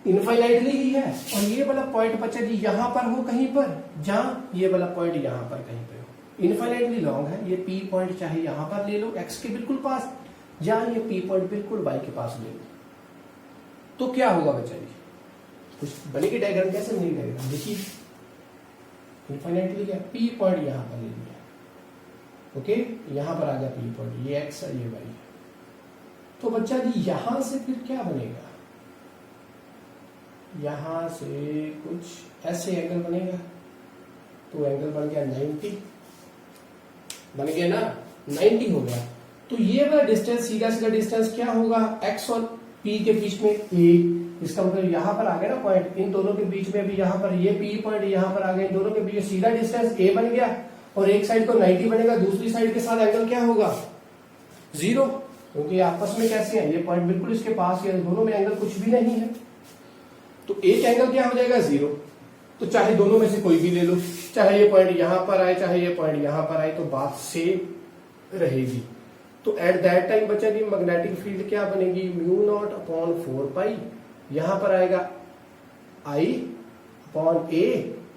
इनफाइनाइटली ही है, और ये वाला पॉइंट बच्चा जी यहां पर हो कहीं पर, जहां ये वाला पॉइंट यहां पर कहीं पे हो, इनफाइनाइटली लॉन्ग है। ये पी पॉइंट चाहे यहां पर ले लो एक्स के बिल्कुल पास, जहां ये पी पॉइंट बिल्कुल वाई के पास ले लो, तो क्या होगा बच्चा जी, कुछ बनेगी डायग्राम, कैसे बनेगी डायग्राम, देखिए इनफाइनाइटली क्या, पी पॉइंट यहां पर ले लिया, ओके, यहां पर आ गया पी पॉइंट, ये एक्स है ये वाई है, तो बच्चा जी यहां से फिर क्या बनेगा, यहां से कुछ ऐसे एंगल बनेगा, तो एंगल बन गया 90, बन गया ना 90 हो गया। तो ये वाला डिस्टेंस सीधा सीधा डिस्टेंस क्या होगा, एक्स और पी के बीच में ए, इसका मतलब यहां पर आ गया ना पॉइंट, इन दोनों के बीच में भी यहां पर ये पी पॉइंट यहां पर आ गया, इन दोनों के बीच सीधा डिस्टेंस ए बन गया, और एक साइड को 90 बनेगा, दूसरी साइड के साथ एंगल क्या होगा 0, क्योंकि आपस में कैसे हैं ये पॉइंट बिल्कुल इसके पास है, दोनों में एंगल कुछ भी नहीं है, तो एक एंगल क्या हो जाएगा 0। तो चाहे दोनों में से कोई भी ले लो, चाहे ये पॉइंट यहां पर आए चाहे ये पॉइंट यहां पर आए, तो बात सेम रहेगी। तो एट दैट टाइम बच्चा जी मैग्नेटिक फील्ड क्या बनेगी, म्यू नॉट अपॉन 4 पाई, यहां पर आएगा आई अपॉन ए,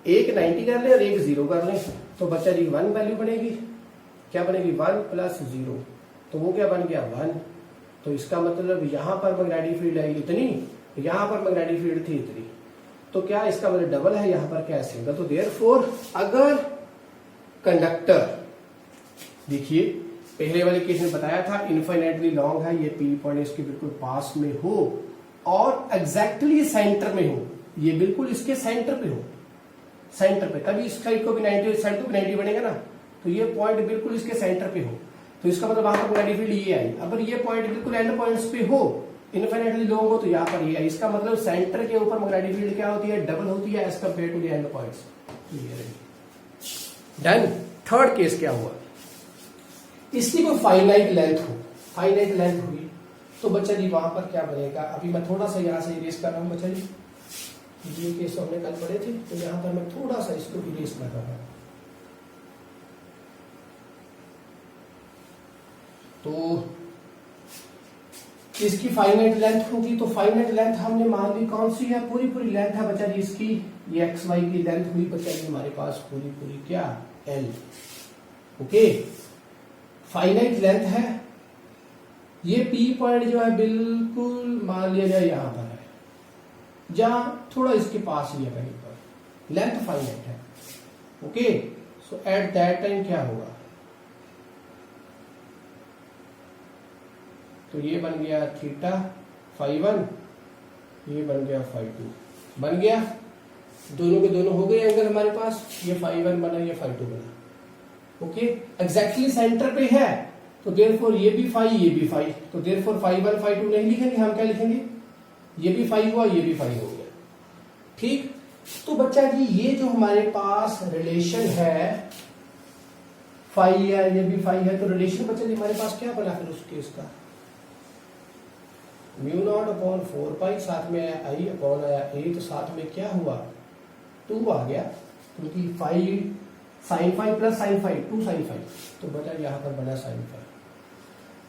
एक 90 कर ले और एक 0 कर ले, तो बच्चा जी 1 वैल्यू बनेगी, क्या बनेगी 1 प्लस 0, तो वो क्या बन गया 1। तो इसका मतलब यहां पर मैग्नेटिक फील्ड है इतनी, यहां पर मैग्नेटिक फील्ड थी इतनी, तो क्या इसका मतलब डबल है, यहां पर क्या सिंगल। तो देयरफॉर अगर कंडक्टर, देखिए पहले वाले केस में बताया था इनफाइनाइटली लॉन्ग है, ये पी पॉइंट इसके बिल्कुल पास में हो और एग्जैक्टली सेंटर में हो, ये बिल्कुल इसके सेंटर पे हो, सेंटर पे, तभी इस साइड को भी 90, इस साइड को भी 90 बनेगा ना, तो ये पॉइंट बिल्कुल इसके सेंटर पे हो, तो इसका मतलब वहां पर मैग्नेटिक फील्ड ये आई। अगर ये पॉइंट बिल्कुल एंड पॉइंट्स पे हो, इनफाइनाइटली लॉन्ग हो, तो यहाँ पर ये आई, इसका मतलब सेंटर के ऊपर मैग्नेटिक फील्ड क्या होती है, डबल होती है as compare to the end points. Done. Third case क्या हुआ, इसकी कोई फाइनाइट लेंथ हो, फाइनाइट लेंथ हुई, तो बच्चा जी वहां पर क्या बनेगा, अभी मैं थोड़ा सा यहां से इरेज कर रहा हूं बच्चा जी, ये केस हमने कल पढ़े थे, तो यहां पर मैं थोड़ा सा इसको इरेज कर रहा हूं। तो इसकी फाइनाइट लेंथ होगी, तो फाइनाइट लेंथ हमने मान ली कौन सी है, पूरी पूरी लेंथ है बच्चा जी इसकी, ये एक्स वाई की लेंथ हुई बच्चा जी हमारे पास पूरी पूरी क्या एल, ओके। फाइनाइट लेंथ है, ये पी पॉइंट जो है बिल्कुल मान लिया जाए यहां पर है, जहां थोड़ा इसके पास ही है कहीं पर, लेंथ फाइनाइट है, okay. So eight that time क्या होगा, तो ये बन गया थीटा फाई 1, ये बन गया फाई 2, बन गया, दोनों के दोनों हो गए एंगल हमारे पास, ये फाई 1 बना ये फाई 2 बना, ओके। एग्जैक्टली सेंटर पे है, तो देयरफॉर ये भी फाई ये भी फाई, तो देयरफॉर फाई 1 फाई 2 नहीं लिखेंगे, हम क्या लिखेंगे, ये भी फाई हुआ ये भी फाई हो गया, ठीक। तो बच्चा जी ये जो हमारे पास रिलेशन है, फाई है ये भी फाई है, तो रिलेशन बच्चा जी हमारे पास क्या बना फिर उस केस का, म्यू नॉट अपॉन 4 पाई, साथ में आया आई अपॉन आया ए, तो साथ में क्या हुआ 2 आ गया, क्योंकि phi sine phi plus sine phi 2 sine phi, तो बचा यहां पर बना साइन फाई।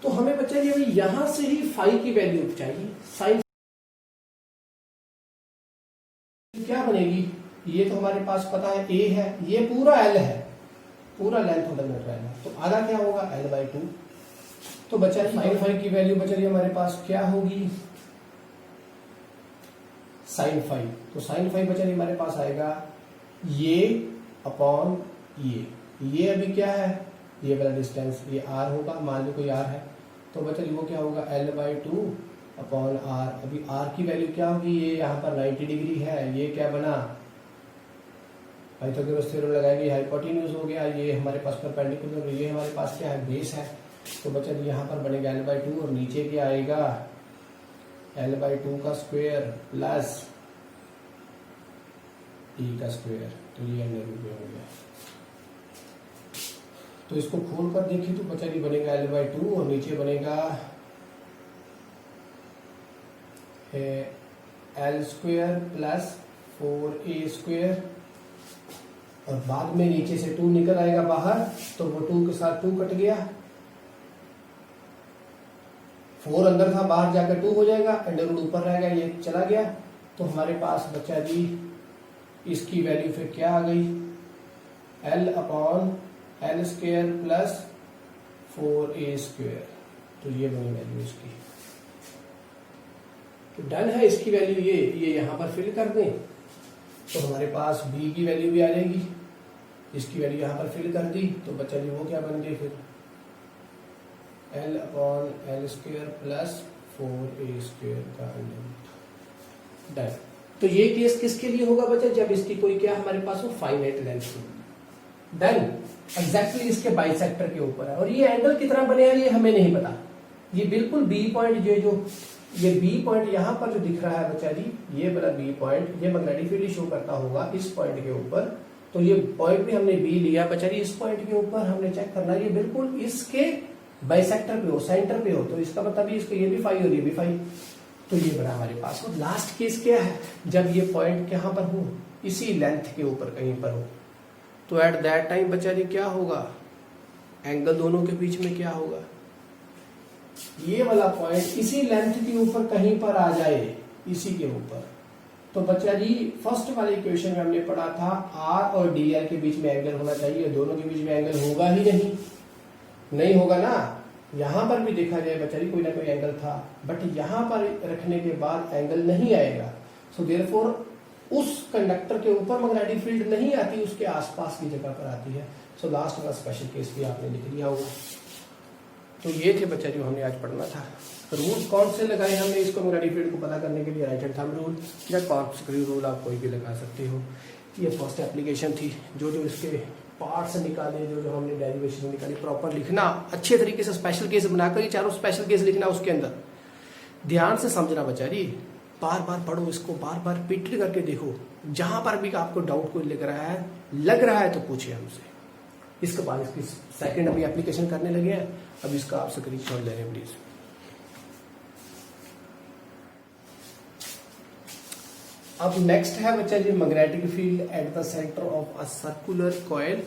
तो हमें बच्चा जी अभी यहां से ही फाई की वैल्यू चाहिए, साइन क्या बनेगी, ये तो हमारे पास पता है ए है, ये पूरा एल है, पूरा लेंथ फंडामेंटल है, तो आधा क्या होगा l/2, तो बचा साइन फाई की वैल्यू बचा रही हमारे पास क्या होगी साइन फाई, तो साइन फाई बचा रही हमारे पास आएगा ये अपॉन ये अभी क्या है, ये वाला डिस्टेंस ये r होगा, मान लो कोई r है, तो बचा रही वो क्या होगा l/2 अपॉन r, अभी r की वैल्यू क्या होगी, ये यहाँ पर 90 डिग्री है, ये क्या बना पाइथागोरस थ्योरम लगाएंगे, हाइपोटेन्यूज हो गया, ये हमारे पास परपेंडिकुलर, ये हमारे पास क्या है बेस है, तो बच्चा यहाँ पर बनेगा l/2 और नीचे क्या आएगा l/2 का स्क्वायर प्लस e का स्क्वायर, तो ये अंडर रूट में हो गया। तो इसको खोल कर देखिए तो बच्चा बनेगा l/2 और नीचे बनेगा l square plus 4a square, और बाद में नीचे से 2 निकल आएगा बाहर, तो वो 2 के साथ 2 कट गया, 4 अंदर था बाहर जाकर 2 हो जाएगा, अंडर रूट ऊपर रहेगा, ये चला गया, तो हमारे पास बच्चा जी इसकी वैल्यू फिर क्या आ गई l upon l square plus 4a square, तो ये बनी वैल्यू इसकी। तो डन है, इसकी वैल्यू ये यहां पर फिल कर दें, तो हमारे पास b की वैल्यू भी आ जाएगी, इसकी वैल्यू यहां पर फिल कर दी, तो बच्चा जी वो क्या बन गई फिर l upon l square plus 4a square का अंडर। डन। तो ये केस किसके लिए होगा बच्चा, जब इसकी कोई क्या हमारे पास हो फाइनाइट लेंथ हो। डन। एग्जैक्टली इसके बाइसेक्टर के ऊपर है, और ये एंगल कितना बनेगा ये हमें नहीं पता, ये बिल्कुल बी पॉइंट जो ये बी पॉइंट यहाँ पर जो दिख रहा है बच्चा जी, ये वाला बी पॉइंट, ये मैग्नेटिक फील्ड शो करता होगा इस पॉइंट के ऊपर। तो ये पॉइंट भी हमने बी लिया बच्चा जी, इस पॉइंट के ऊपर हमने चेक करना ये बिल्कुल इसके बाइसेक्टर पे हो, सेंटर पे हो, तो इसका मतलब इसको ये भी फाई और ये भी फाई, तो ये बना हमारे पास। और लास्ट केस क्या है, जब ये पॉइंट कहाँ पर हो, इसी लेंथ के ऊपर कहीं पर हो, तो एट दैट टाइम बच्चा जी क्या होगा, एंगल दोनों के बीच में क्या होगा, ये वाला पॉइंट इसी लेंथ के ऊपर कहीं पर आ जाए, इसी के ऊपर। तो बच्चा जी फर्स्ट वाले इक्वेशन में हमने पढ़ा था आर और डी एल के बीच में एंगल होना चाहिए, दोनों के बीच में एंगल होगा ही नहीं होगा ना। यहां पर भी देखा जाए बच्चा जी कोई ना कोई एंगल था, बट यहां पर रखने के बाद एंगल नहीं आएगा। सो देयरफॉर उस कंडक्टर के ऊपर मैग्नेटिक फील्ड नहीं आती, उसके आसपास की जगह पर आती है। सो लास्ट वाला स्पेशल केस भी आपने लिख लिया होगा। तो ये थे बच्चा जो हमने आज पढ़ना था। रूल कौन से लगाए हमने इसको मैग्नेटिक फील्ड को पता करने के लिए, राइट हैंड थंब रूल या कॉर्पस्क्रू रूल, आप कोई भी लगा सकते हो। ये फर्स्ट एप्लीकेशन थी, जो इसके पार्ट्स निकाले, जो हमने डेरिवेशन निकाली, प्रॉपर लिखना अच्छे तरीके से, स्पेशल केस बनाकर ये चारों स्पेशल केस लिखना, उसके अंदर ध्यान से समझना बच्चा जी, बार बार पढ़ो इसको, बार बार रिपीट करके देखो, जहां पर भी आपको डाउट कोई लग रहा है तो पूछिए हमसे। इसके बाद इसकी सेकंड अभी एप्लीकेशन करने लगे हैं, अब इसका आप स्क्रीनशॉट ले लें प्लीज। अब नेक्स्ट है बच्चा जी magnetic field at the centre of a circular coil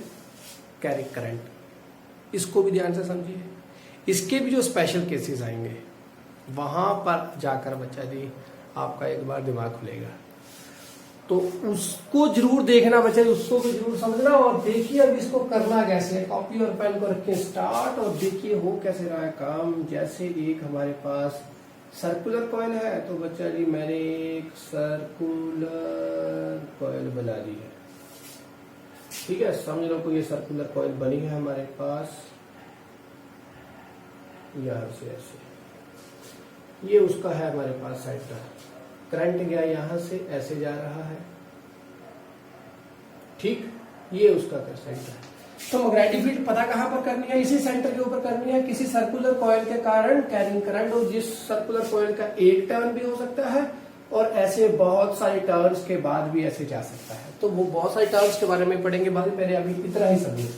carry current. इसको भी ध्यान से समझिए, इसके भी जो स्पेशल केसेस आएंगे वहां पर जाकर बच्चा जी आपका एक बार दिमाग खुलेगा, तो उसको जरूर देखना बच्चा जी, उसको भी जरूर समझना। और देखिए अब इसको करना कैसे है, कॉपी और पेन को रखें स्टार्ट, और देखिए हो कैसे रहा है काम। जैसे एक हमारे पास सर्कुलर कॉइल है, तो बच्चा जी मैंने एक सर्कुलर कॉइल बना ली है, ठीक है, समझ लो कोई ये सर्कुलर कॉइल बनी है हमारे पास, यहां से ऐसे, ये उसका है हमारे पास सेंटर, करंट गया यहां से ऐसे जा रहा है, ठीक, ये उसका सेंटर है। तो मैग्नेटिक फील्ड पता कहां पर करनी है, इसी सेंटर के ऊपर करनी है, किसी सर्कुलर कॉइल के कारण कैरिंग करंट, और जिस सर्कुलर कॉइल का एक टर्न भी हो सकता है और ऐसे बहुत सारे टर्न्स के बाद भी ऐसे जा सकता है। तो वो बहुत सारे टर्न्स के बारे में पढ़ेंगे बाद में, पहले अभी इतना ही समझिए।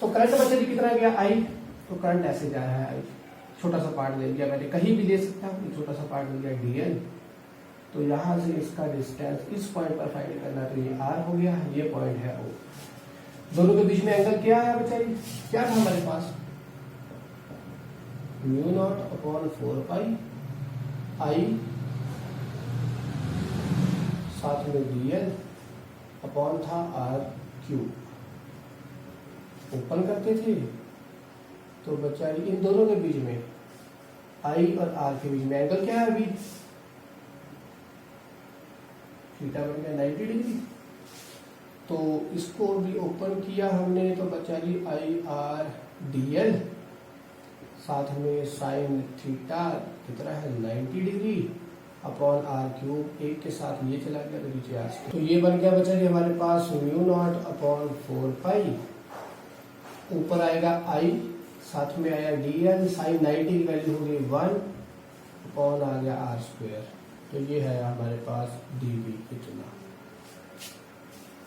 तो करंट बच्चे कितना गया आई, तो करंट ऐसे जा रहा है आई, छोटा सा पार्ट ले लिया मैंने, कहीं भी ले सकता हूँ, छोटा सा पार्ट ले लिया डीएल, तो यहां से इसका डिस्टेंस इस पॉइंट पर फाइंड करना, तो ये आर हो गया, ये पॉइंट है ओ। दोनों के बीच में एंगल क्या है बच्चा जी, क्या था हमारे पास, म्यू नॉट अपॉन 4 पाई आई, साथ में डीएल अपॉन था आर क्यूब। ओपन करते थे तो बच्चा जी इन दोनों के बीच में आई और आर के बीच में एंगल क्या है अभी, थीटा बन गया 90 डिग्री। तो इसको भी ओपन किया हमने, तो बच्चा जी आई आर डीएल, साथ में साइन थीटा कितना है 90 डिग्री, अपॉन आर क्यूब, एक के साथ ये चला गया तो नीचे आर। तो ये बन गया बच्चा जी हमारे पास म्यू नॉट अपॉन 4 पाई, ऊपर आएगा आई, साथ में आया डीएल, साइन 90 की वैल्यू हो गई 1, अपॉन आ गया आर स्क्वायर। तो ये है हमारे पास डीवी इतना,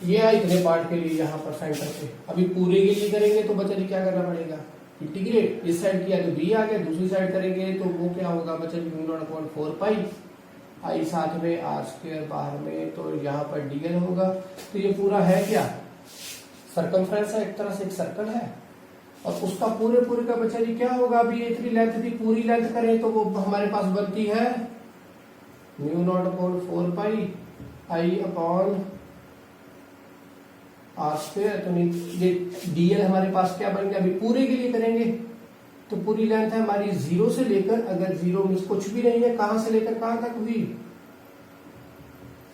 ये है इतने पार्ट के लिए यहाँ पर सेंटर पे। अभी पूरे के लिए करेंगे तो बच्चा जी क्या करना पड़ेगा, इंटीग्रेट, इस साइड किया तो बी आ गया, दूसरी साइड करेंगे तो वो क्या होगा बच्चा जी म्यू नॉट अपॉन 4 पाई आई, साथ में आर स्क्वायर बाहर में, तो यहाँ पर डीएल होगा। तो ये पूरा है क्या, सर्कमफ्रेंस है, एक तरह से एक सर्कल है, और उसका पूरे का बच्चा जी क्या होगा, अभी ये इतनी लेंथ थी, पूरी लेंथ करें तो वो हमारे पास बनती है mu not upon 4 pi I upon r square. तो ये डीएल हमारे पास क्या बन गया, अभी पूरे के लिए करेंगे तो पूरी लेंथ है हमारी 0 से लेकर, अगर 0 में कुछ भी नहीं है, कहां से लेकर कहां तक हुई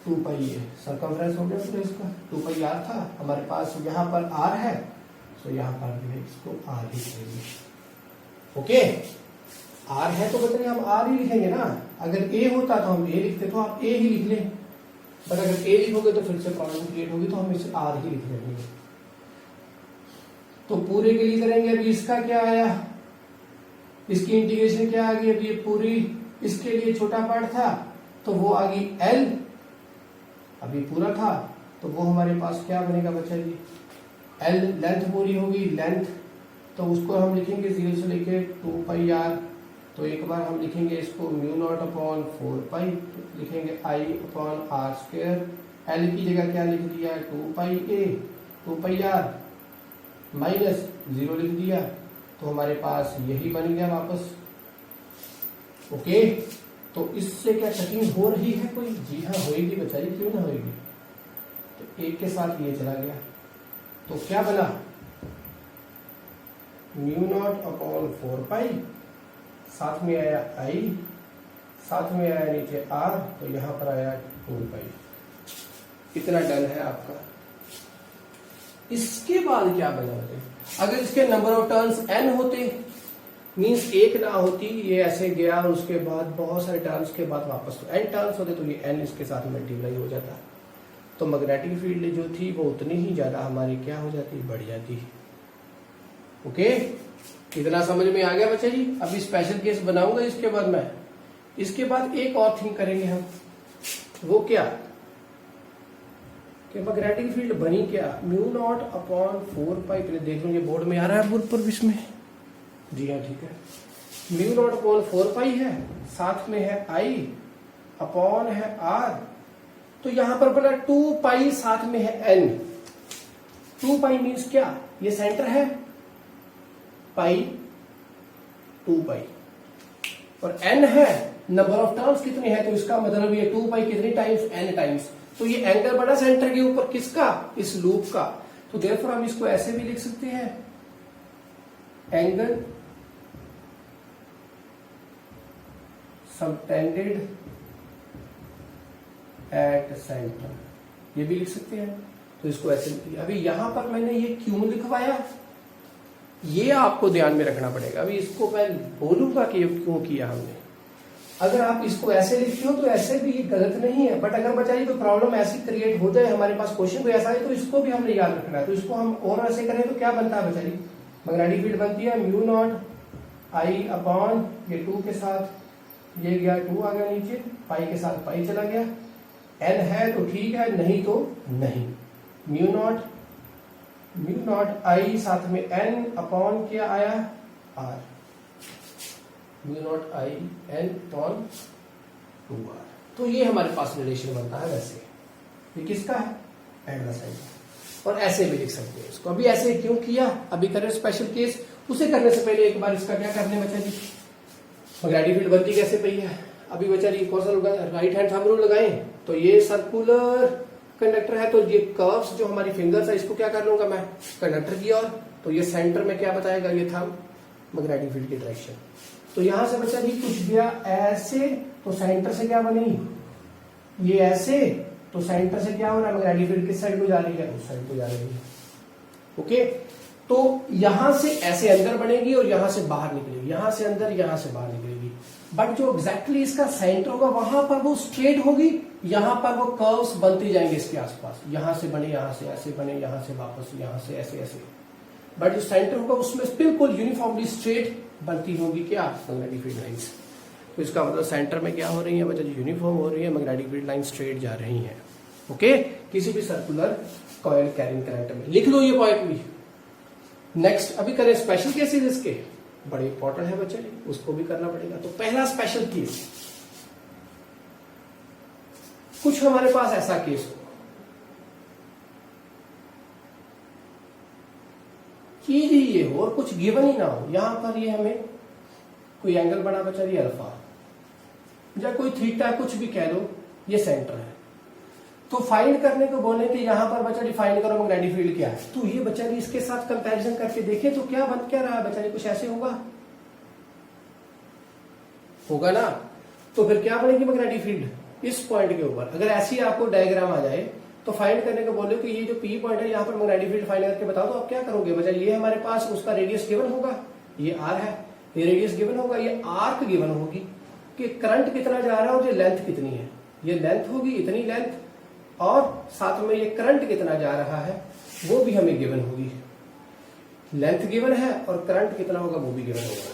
2 पाई है, सर्कमफ्रेंस हो गया पूरा इसका, 2 पाई आर था हमारे पास, यहाँ पर आर है, तो यहाँ पर भी है, इसको आर ही लिखेंगे, ओके। आर है तो बताइए हम आर ही लिखेंगे ना, अगर ए होता तो हम ए लिखते, तो आप ए ही लिख लें, पर अगर ए लिखोगे तो फिर से प्रॉब्लम क्रिएट होगी, तो हम इसे आर ही लिख लेंगे। तो पूरे के लिए करेंगे, अभी इसका क्या आया, इसकी इंटीग्रेशन क्या आ गई, अभी ये पूरी इसके लिए छोटा पार्ट था तो वो आ गई L, अभी पूरा था तो वो हमारे पास क्या बनेगा बच्चा जी, L लेंथ पूरी होगी, लेंथ तो उसको हम लिखेंगे 0 से लेके 2 पाई r, तो एक बार हम लिखेंगे इसको म्यू नॉट अपॉन 4 पाई, तो लिखेंगे I upon r square, L की जगह क्या लिख दिया 2 पाई a 2 पाई r माइनस 0 लिख दिया, तो हमारे पास यही बन गया वापस। ओके, तो इससे क्या कटिंग हो रही है कोई? जी हाँ होएगी बच्चा जी, क्यों ना होएगी। तो एक के साथ ये चला गया तो क्या बना, म्यू नॉट अपॉन 4 पाई, साथ में आया I, साथ में आया नीचे R, तो यहां पर आया 2 पाई। इतना डन है आपका। इसके बाद क्या बना, अगर इसके नंबर ऑफ टर्न्स n होते, मीन्स एक ना होती, ये ऐसे गया और उसके बाद बहुत सारे टर्न्स के बाद वापस तो n टर्न्स होते तो ये n इसके साथ मल्टीप्लाई हो जाता, तो मैग्नेटिक फील्ड जो थी वो उतनी ही ज्यादा हमारी क्या हो जाती, बढ़ जाती। ओके, इतना समझ में आ गया बच्चा जी। अभी स्पेशल केस बनाऊंगा इसके बाद मैं, इसके बाद एक और थिंग करेंगे हम, वो क्या कि मैग्नेटिक फील्ड बनी क्या, म्यू नॉट अपॉन 4 पाई, पहले देख लो ये बोर्ड में आ रहा है बोर्ड पर इसमें, जी हाँ ठीक है, म्यू नॉट अपॉन 4 पाई है, साथ में है I अपॉन है R, तो यहां पर बना 2 पाई, साथ में है N। 2 पाई मीन्स क्या, ये सेंटर है, पाई 2 पाई, और N है नंबर ऑफ टर्म्स कितने हैं, तो इसका मतलब ये 2 पाई कितनी टाइम्स, N टाइम्स, तो ये एंगल बड़ा सेंटर के ऊपर किसका, इस लूप का, तो देयरफॉर हम इसको ऐसे भी लिख सकते हैं, एंगल सबटेंडेड एट सेंटर, ये भी लिख सकते हैं। तो इसको ऐसे लिख दिया। अभी यहां पर मैंने ये क्यों लिखवाया, ये आपको ध्यान में रखना पड़ेगा। अभी इसको मैं बोलूंगा कि ये क्यों किया हमने। अगर आप इसको ऐसे लिखते हो तो ऐसे भी ये गलत नहीं है, बट अगर बच्चा कोई प्रॉब्लम ऐसी क्रिएट हो जाए, हमारे पास क्वेश्चन कोई ऐसा है, तो इसको भी हमने याद रखना है। तो इसको हम और ऐसे करें तो क्या बनता है बच्चा, मैग्नेटिक फील्ड बनती है म्यू नॉट I अपॉन ये 2 के साथ ये गया 2 आ गया नीचे, पाई के साथ पाई चला गया, n है तो ठीक है, नहीं तो नहीं, म्यू नॉट I साथ में n अपॉन क्या आया R, mu naught I n upon 2R। तो ये हमारे पास रिलेशन बनता है। वैसे ये किसका है, एडवांस, और ऐसे भी लिख सकते हैं इसको। अभी ऐसे क्यों किया, अभी करें स्पेशल केस, उसे करने से पहले एक बार इसका क्या करने बच्चा जी, मैग्नेटिक फील्ड बनती कैसे पई है। अभी बच्चा जी कौन सा राइट हैंड थंब रूल लगाएं, तो ये सर्कुलर कंडक्टर है, तो ये कर्व्स जो हमारी फिंगर्स है इसको क्या कर लूंगा मैं कंडक्टर की ओर, तो ये सेंटर में क्या बताएगा, ये थंब मैग्नेटिक फील्ड की डायरेक्शन। तो यहां से बच्चा जी कुछ गया ऐसे, तो सेंटर से क्या बनी, ये ऐसे, तो सेंटर से क्या हो रहा है, मैग्नेटिक फील्ड किस साइड को जा रही है, उस साइड को जा रही है। ओके, तो यहां से ऐसे अंदर बनेगी और यहां से बाहर निकलेगी, यहां से अंदर, यहां से बाहर निकलेगी, बट जो एग्जैक्टली इसका सेंटर होगा वहां पर वो स्ट्रेट होगी, यहां पर वो कर्व्स बनते जाएंगे इसके आसपास, यहां से बने, यहां से ऐसे बने, यहां से वापस, यहां से ऐसे ऐसे, बट जो सेंटर होगा उसमें बिल्कुल यूनिफॉर्मली स्ट्रेट बनती होगी क्या, मैग्नेटिक फील्ड लाइंस। तो इसका मतलब सेंटर में क्या हो रही है बच्चा जी, यूनिफॉर्म हो रही है, मैग्नेटिक फील्ड लाइन स्ट्रेट जा रही है। ओके, किसी भी सर्कुलर कॉइल कैरिंग करंट में लिख लो ये पॉइंट भी। नेक्स्ट अभी करें स्पेशल केसेस, इसके बड़े इंपॉर्टेंट है बच्चे, उसको भी करना पड़ेगा। तो पहला स्पेशल केस, कुछ हमारे पास ऐसा केस हो कि ये हो और कुछ गिवन ही ना हो, यहां पर ये हमें कोई एंगल बना बचा दिया अल्फा या कोई थीटा, कुछ भी कह लो, ये सेंटर है, तो फाइंड करने को बोले कि यहां पर बच्चा डिफाइन करो मैग्नेटिक फील्ड क्या है। तो ये बच्चा इसके साथ कंपैरिजन करके देखे तो क्या बन क्या रहा है बच्चा, कुछ ऐसे होगा ना। तो फिर क्या बनेगी मैग्नेटिक फील्ड इस पॉइंट के ऊपर। अगर ऐसी आपको डायग्राम आ जाए तो फाइंड करने को बोले कि ये जो पी पॉइंट है यहाँ पर मैग्नेटिक फील्ड फाइंड करके बताओ, तो आप क्या करोगे बच्चा, ये हमारे पास उसका रेडियस गिवन होगा, ये आर है, ये रेडियस गिवन होगा, ये आर्क गिवन होगी कि करंट कितना जा रहा है और ये लेंथ कितनी है, ये लेंथ होगी इतनी लेंथ, और साथ में ये करंट कितना जा रहा है वो भी हमें गिवन होगी, लेंथ गिवन है और करंट कितना होगा वो भी गिवन होगा।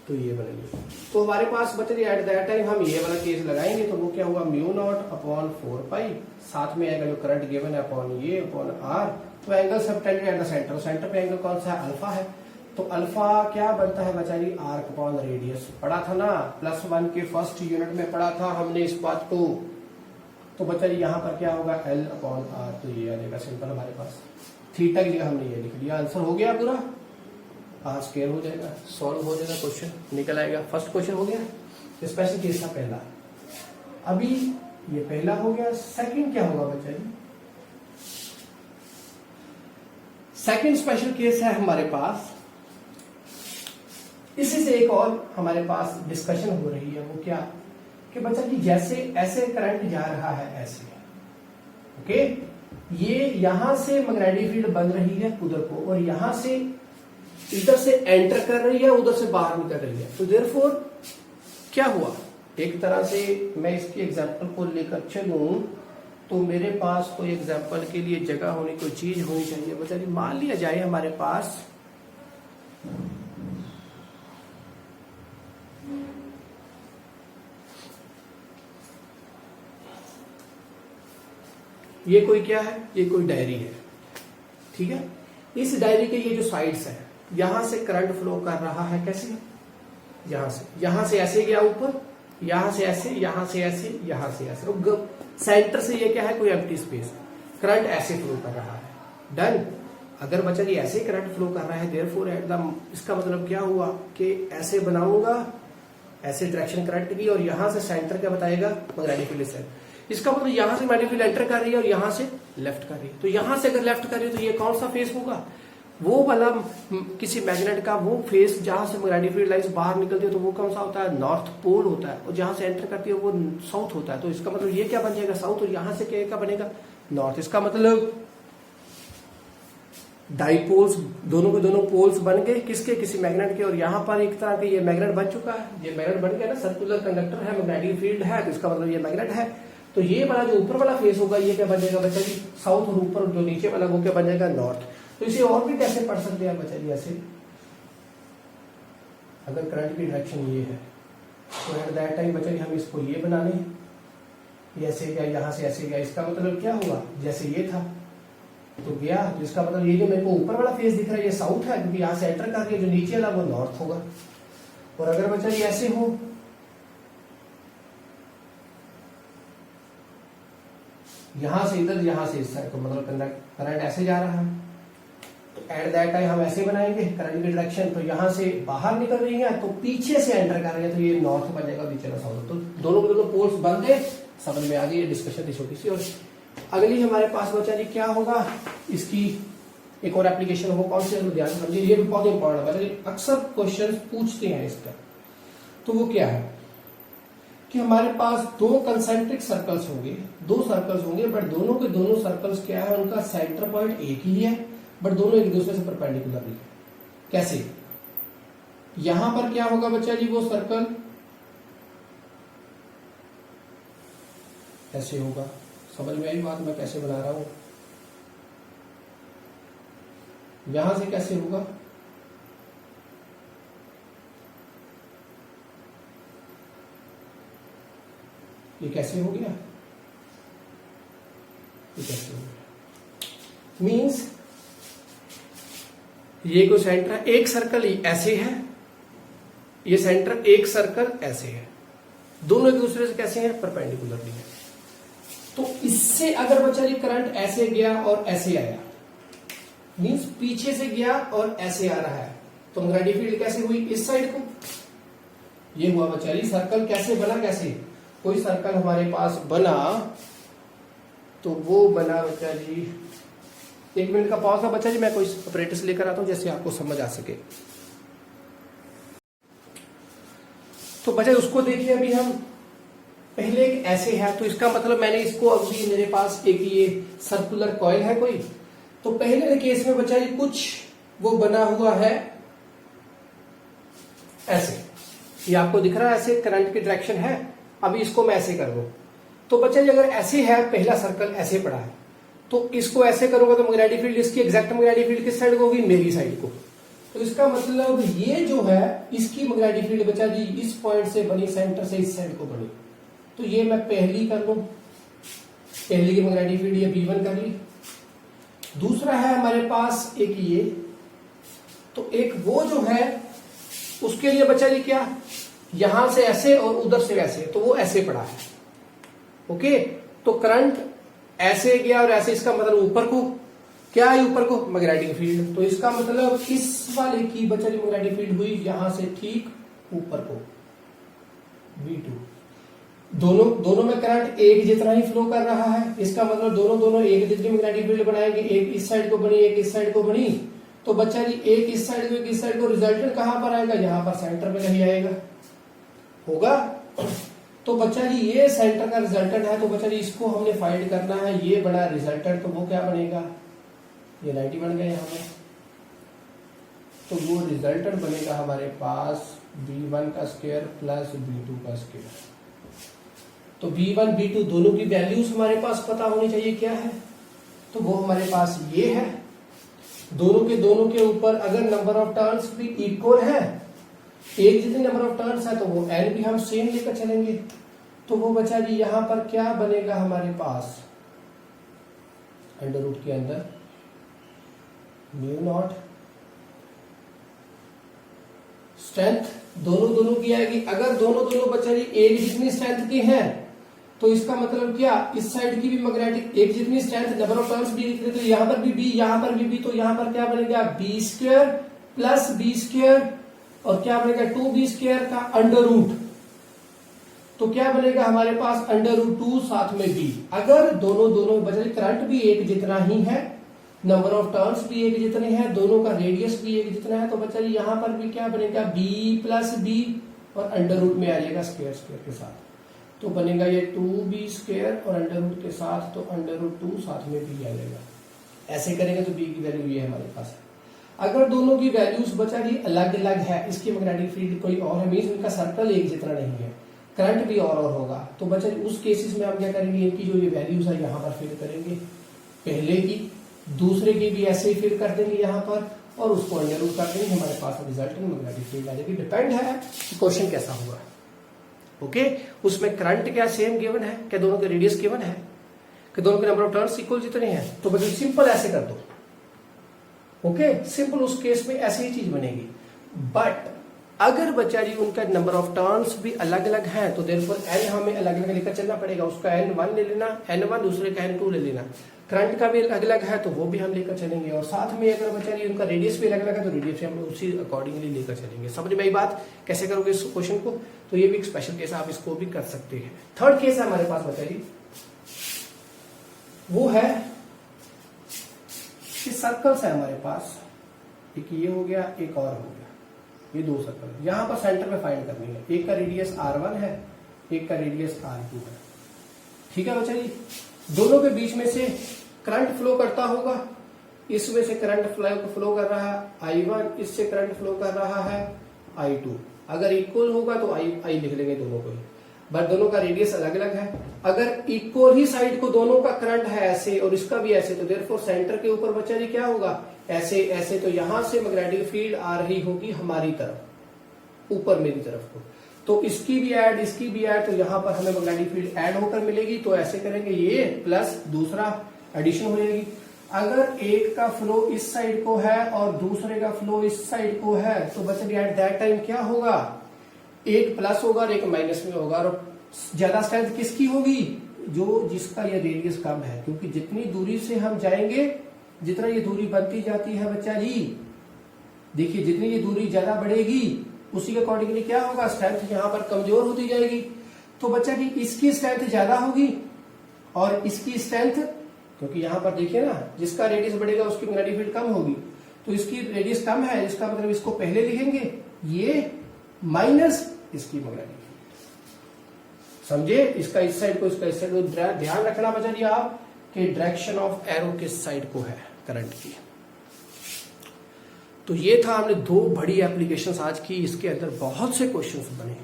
तो ये बनेगी। तो हमारे पास बच्चे एट दैट टाइम हम ये वाला केस लगाएंगे तो वो क्या होगा म्यू नॉट अपॉन 4 पाई, साथ में आएगा जो करंट गिवन है अपॉन ये अपॉन आर। तो angle subtended at the centre, centre पे एंगल कौन सा है, अल्फा है। तो अल्फा क्या बनता है बच्चा जी, आर्क अपॉन रेडियस। पढ़ा था ना +1 के फर्स्ट यूनिट में पढ़ा था हमने इस बात को। तो बच्चा जी यहाँ पर क्या होगा L अपॉन आर। तो ये आ जाएगा सिंपल हमारे पास, थीटा की जगह हमने ये लिख लिया, आंसर हो गया पूरा, आर स्क्वायर हो जाएगा, सॉल्व हो जाएगा, क्वेश्चन निकल आएगा। फर्स्ट क्वेश्चन हो गया, स्पेशल केस था पहला। अभी ये पहला हो गया, सेकंड क्या होगा बच्चा जी, सेकंड स्पेशल केस है हमारे पास। इसी से एक और हमारे पास डिस्कशन हो रही है, वो क्या कि बच्चा जी जैसे ऐसे करंट जा रहा है ऐसे, ओके, ये यहां से मैग्नेटिक फील्ड बन रही है उधर को, और यहां से इधर से एंटर कर रही है उधर से बाहर निकल रही है। तो देयरफॉर क्या हुआ, एक तरह से मैं इसकी एग्जांपल को लेकर चलूं तो मेरे पास कोई एग्जांपल के लिए जगह होनी, कोई चीज होनी चाहिए। बच्चा जी मान लिया जाए हमारे पास ये कोई क्या है, ये कोई डायरी है, ठीक है। इस डायरी के ये जो साइड्स है, यहां से करंट फ्लो कर रहा है, कैसे, यहां से ऐसे गया ऊपर, यहां से ऐसे, यहां से ऐसे, यहां से ऐसे, सेंटर से ये क्या है, कोई एम्प्टी स्पेस, करंट ऐसे फ्लो कर रहा है। डन। अगर बच्चा जी ऐसे करंट फ्लो कर रहा है, देयरफॉर एट द, इसका मतलब क्या हुआ कि ऐसे बनाऊंगा, ऐसे डायरेक्शन करंट की, और यहां से सेंटर क्या बताएगा, मैग्नेटिक फील्ड से। इसका मतलब यहां से मैग्नेटिक फील्ड एंटर कर रही है और यहां से लेफ्ट कर रही है। तो यहां से अगर लेफ्ट कर रही है तो ये कौन सा फेस होगा, वो वाला किसी मैग्नेट का वो फेस जहां से मैग्नेटिक फील्ड लाइंस बाहर निकलती है, तो वो कौन सा होता है, नॉर्थ पोल होता है, और जहां से एंटर करती है वो साउथ होता है। तो इसका मतलब ये क्या बन जाएगा, साउथ, और यहां से क्या बनेगा, नॉर्थ। इसका मतलब डाइपोल्स, दोनों के दोनों पोल्स बन गए किसके, किसी मैग्नेट के, और यहां पर एक तरह का ये मैग्नेट बन चुका है, ये मैग्नेट बन गया ना, सर्कुलर कंडक्टर है, मैग्नेटिक फील्ड है, तो इसका मतलब ये मैग्नेट है। तो ये वाला जो ऊपर वाला फेस होगा ये क्या बन जाएगा बच्चा जी, साउथ, और ऊपर जो नीचे वाला वो क्या बन जाएगा, नॉर्थ। तो इसे और भी कैसे पढ़ सकते हैं बच्चा जी, ऐसे, अगर करंट की डायरेक्शन ये है तो एट दैट टाइम बच्चा जी हम इसको ये बना लें, ये ऐसे गया, यहां से ऐसे गया, इसका मतलब क्या हुआ, जैसे ये था तो गया, तो इसका मतलब ये जो मेरे को ऊपर वाला फेस दिख रहा है ये साउथ है, क्योंकि यहां से एंटर कर रही है, जो नीचे वाला वो नॉर्थ होगा। और अगर बच्चा जी ऐसे हो, यहां से इधर, यहां से इस साइड, तो मतलब करंट ऐसे जा रहा है, तो एट दैट टाइम हम ऐसे बनाएंगे करंट की डायरेक्शन, तो यहां से बाहर निकल रही है तो पीछे से एंटर कर रही है, तो ये नॉर्थ बन जाएगा, नीचे का साउथ। तो दोनों के दोनों पोल्स बन गए, समझ में आ गई, ये डिस्कशन थी छोटी सी। और अगली हमारे पास बच्चा जी क्या होगा, इसकी एक और एप्लीकेशन हो, कौन सी, ध्यान समझिए, ये भी बहुत इंपॉर्टेंट है, अक्सर क्वेश्चन पूछते हैं इसका। तो वो क्या है कि हमारे पास दो कंसेंट्रिक सर्कल्स होंगे, दो सर्कल्स होंगे, बट दोनों के दोनों सर्कल्स क्या है, उनका सेंटर पॉइंट एक ही है, बट दोनों एक दूसरे से परपेंडिकुलर है। कैसे, यहां पर क्या होगा बच्चा जी, वो सर्कल ऐसे होगा, समझ में आई बात मैं कैसे बना रहा हूं, यहां से कैसे होगा, ये कैसे हो गया, ये कैसे हो गया, मीन्स ये कोई सेंटर है, एक सर्कल ऐसे है, ये सेंटर, एक सर्कल ऐसे है, दोनों एक दूसरे से कैसे हैं, परपेंडिकुलरली है। तो इससे अगर बच्चा जी करंट ऐसे गया और ऐसे आया, मीन्स पीछे से गया और ऐसे आ रहा है, तो मैग्नेटिक फील्ड कैसे हुई, इस साइड को, ये हुआ बच्चा जी। सर्कल कैसे बना, कैसे, कोई सर्कल हमारे पास बना, तो वो बना बच्चा जी, 1 मिनट का पॉज है बच्चा जी, मैं कोई ऑपरेटर्स लेकर आता हूं जैसे आपको समझ आ सके। तो बच्चा उसको देखिए, अभी हम पहले एक ऐसे है, तो इसका मतलब मैंने इसको, अभी मेरे पास एक ये सर्कुलर कॉइल है कोई, तो पहले केस में बच्चा जी कुछ वो बना हुआ है ऐसे, ये आपको दिख रहा है ऐसे करंट की डायरेक्शन है। अभी इसको मैं ऐसे कर दूं, तो बच्चा जी अगर ऐसे है, पहला सर्कल ऐसे पड़ा है, तो इसको ऐसे करूंगा तो मैग्नेटिक फील्ड, इसकी एग्जैक्ट मैग्नेटिक फील्ड किस साइड को होगी, मेरी साइड को। तो इसका मतलब ये जो है इसकी मैग्नेटिक फील्ड बच्चा जी इस पॉइंट से बनी, सेंटर से इस साइड को बनी। तो ये मैं पहली कर लूं, पहली की मैग्नेटिक फील्ड ये B1 कर ली। दूसरा है हमारे पास एक ये, तो एक वो जो है उसके लिए बच्चा जी क्या, यहां से ऐसे और उधर से वैसे, तो वो ऐसे पड़ा है। ओके, तो करंट ऐसे गया और ऐसे, इसका मतलब ऊपर को क्या है, ऊपर को मैग्नेटिक फील्ड। तो इसका मतलब इस वाले की बच्चा जी मैग्नेटिक फील्ड हुई यहां से ठीक ऊपर को V2। दोनों में करंट एक जितना ही फ्लो कर रहा है, इसका मतलब दोनों एक जितनी मैग्नेटिक फील्ड बनाएंगे, एक इस साइड को बनी एक इस साइड को बनी। तो बच्चा जी एक इस साइड को एक इस साइड को, रिजल्टेंट कहां पर आएगा, यहां पर सेंटर में कहीं आएगा, होगा। तो बच्चा जी ये सेंटर का रिजल्टेंट है, तो बच्चा जी इसको हमने फाइंड करना है, ये बड़ा रिजल्टेंट, तो वो क्या बनेगा, ये 90 बन गया यहां पर। तो वो रिजल्टेंट बनेगा हमारे पास B1 का स्क्वायर प्लस B2 का स्क्वायर। तो B1 B2 दोनों की वैल्यूज हमारे पास पता होनी चाहिए क्या है, तो वो हमारे पास ये है। दोनों के ऊपर अगर नंबर ऑफ टर्न्स भी इक्वल है, एक जितने नंबर ऑफ टर्न्स है, तो वो n भी हम सेम लेकर चलेंगे। तो वो बच्चा जी यहां पर क्या बनेगा हमारे पास, अंडर रूट के अंदर μ0 स्ट्रेंथ दोनों की आएगी। अगर दोनों बच्चा जी एक जितनी स्ट्रेंथ के हैं, तो इसका मतलब क्या, इस साइड की भी मैग्नेटिक एक जितनी स्ट्रेंथ, नंबर ऑफ टर्न्स भी लिख रहे, तो यहां पर भी B, यहां पर भी B, तो यहां पर क्या बनेगा B² प्लस B² और क्या बनेगा 2B² का अंडर रूट। तो क्या बनेगा हमारे पास अंडर रूट 2 साथ में B। अगर दोनों बच्चा जी करंट भी एक जितना ही है, नंबर ऑफ टर्न्स भी एक जितने हैं, दोनों का रेडियस भी एक जितना है, तो बच्चा जी यहां पर भी क्या बनेगा B प्लस B और अंडर रूट में आ जाएगा स्क्वायर के साथ, तो बनेगा ये 2B² और अंडर रूट के साथ, तो अंडर रूट 2 साथ में B आ जाएगा। ऐसे करेंगे तो B की वैल्यू ये हमारे पास है। अगर दोनों की वैल्यूज बच्चा जी अलग अलग है, इसकी मैग्नेटिक फील्ड कोई और है, मींस उनका सर्कल एक जितना नहीं है, करंट भी और होगा, तो बच्चा जी उस केसेस में हम क्या करेंगे, इनकी जो ये वैल्यूज है यहाँ पर फिल करेंगे, पहले की दूसरे की भी ऐसे ही फिल कर देंगे यहाँ पर, और उसको अंडर रूट कर देंगे, हमारे पास रिजल्टिंग मैग्नेटिक फील्ड आ जाएगी। डिपेंड है कि क्वेश्चन कैसा होगा। ओके, उसमें करंट क्या सेम गिवन है, क्या दोनों के रेडियस गिवन है, कि दोनों के नंबर ऑफ टर्न्स इक्वल जितने हैं, तो बच्चे सिंपल ऐसे कर दो। ओके, सिंपल उस केस में ऐसी ही चीज बनेगी। बट अगर बच्चा जी उनका नंबर ऑफ टर्न्स भी अलग अलग है, तो देयरफॉर n हमें अलग अलग लेकर चलना पड़ेगा, उसका n1 ले लेना, n1 दूसरे का n2 ले लेना, करंट का भी अलग अलग है तो वो भी हम लेकर चलेंगे, और साथ में अगर बच्चा जी उनका रेडियस भी अलग अलग है, तो रेडियस भी हम उसी अकॉर्डिंगली लेकर चलेंगे। समझ में आई बात, कैसे करोगे इस क्वेश्चन को, तो ये भी एक स्पेशल केस है, आप इसको भी कर सकते हैं। थर्ड केस है हमारे पास बच्चा जी, वो है कि सर्कल्स है हमारे पास, एक ये हो गया, एक और हो गया, ये दो सर्कल यहां पर सेंटर में फाइंड करनी है, एक का रेडियस R1 है, एक का रेडियस R2 है। ठीक है बच्चा जी, दोनों के बीच में से करंट फ्लो करता होगा, इसमें से करंट फ्लो कर रहा है I1, इससे करंट फ्लो कर रहा है I2। अगर इक्वल होगा तो I लिख लेंगे दोनों को ही, बट दोनों का रेडियस अलग अलग है। अगर इक्वल ही साइड को दोनों का करंट है ऐसे और इसका भी ऐसे, तो देयरफॉर सेंटर के ऊपर बच्चा जी क्या होगा, ऐसे ऐसे, तो यहां से मैग्नेटिक फील्ड आ रही होगी हमारी तरफ, ऊपर मेरी तरफ को, तो इसकी भी ऐड इसकी भी ऐड, तो यहां पर हमें मैग्नेटिक फील्ड ऐड होकर मिलेगी। तो ऐसे करेंगे, ये प्लस दूसरा एडिशन हो जाएगी। अगर एक का फ्लो इस साइड को है और दूसरे का फ्लो इस साइड को है, तो बच्चा जी एट दैट टाइम क्या होगा, एक प्लस होगा और एक माइनस में होगा, और ज्यादा स्ट्रेंथ किसकी होगी, जो जिसका ये रेडियस कम है, क्योंकि जितनी दूरी से हम जाएंगे, जितना ये दूरी बढ़ती जाती है बच्चा जी, देखिए जितनी ये दूरी ज्यादा बढ़ेगी उसी के अकॉर्डिंगली क्या होगा, स्ट्रेंथ यहाँ पर कमजोर होती जाएगी। तो बच्चा जी इसकी स्ट्रेंथ ज्यादा होगी और इसकी स्ट्रेंथ, क्योंकि यहाँ पर देखिए ना, जिसका रेडियस बढ़ेगा उसकी मैग्नेटिक फील्ड कम होगी, तो इसकी रेडियस कम है, इसका मतलब इसको पहले लिखेंगे, ये माइनस इसकी मैग्नेटिक फील्ड। समझे, इसका इस साइड को, इसका इस साइड को, ध्यान रखना बच्चा जी आप कि डायरेक्शन ऑफ एरो किस साइड को है करंट की। तो ये था, हमने दो बड़ी एप्लीकेशंस आज की, इसके अंदर बहुत से क्वेश्चंस बने,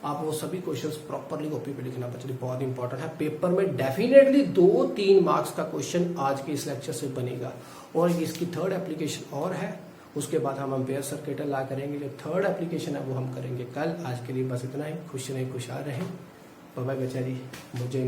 आप वो सभी क्वेश्चंस प्रॉपरली कॉपी पे लिखना बच्चे, बहुत इंपॉर्टेंट है। पेपर में डेफिनेटली 2-3 मार्क्स का क्वेश्चन आज के इस लेक्चर से बनेगा। और इसकी थर्ड एप्लीकेशन और है, उसके बाद हम एम्पेयर सर्किट ला करेंगे। जो थर्ड एप्लीकेशन है वो हम करेंगे कल। आज के लिए बस इतना ही। खुश रहें, खुशहाल रहें। बाय बाय बेचारी, मुझे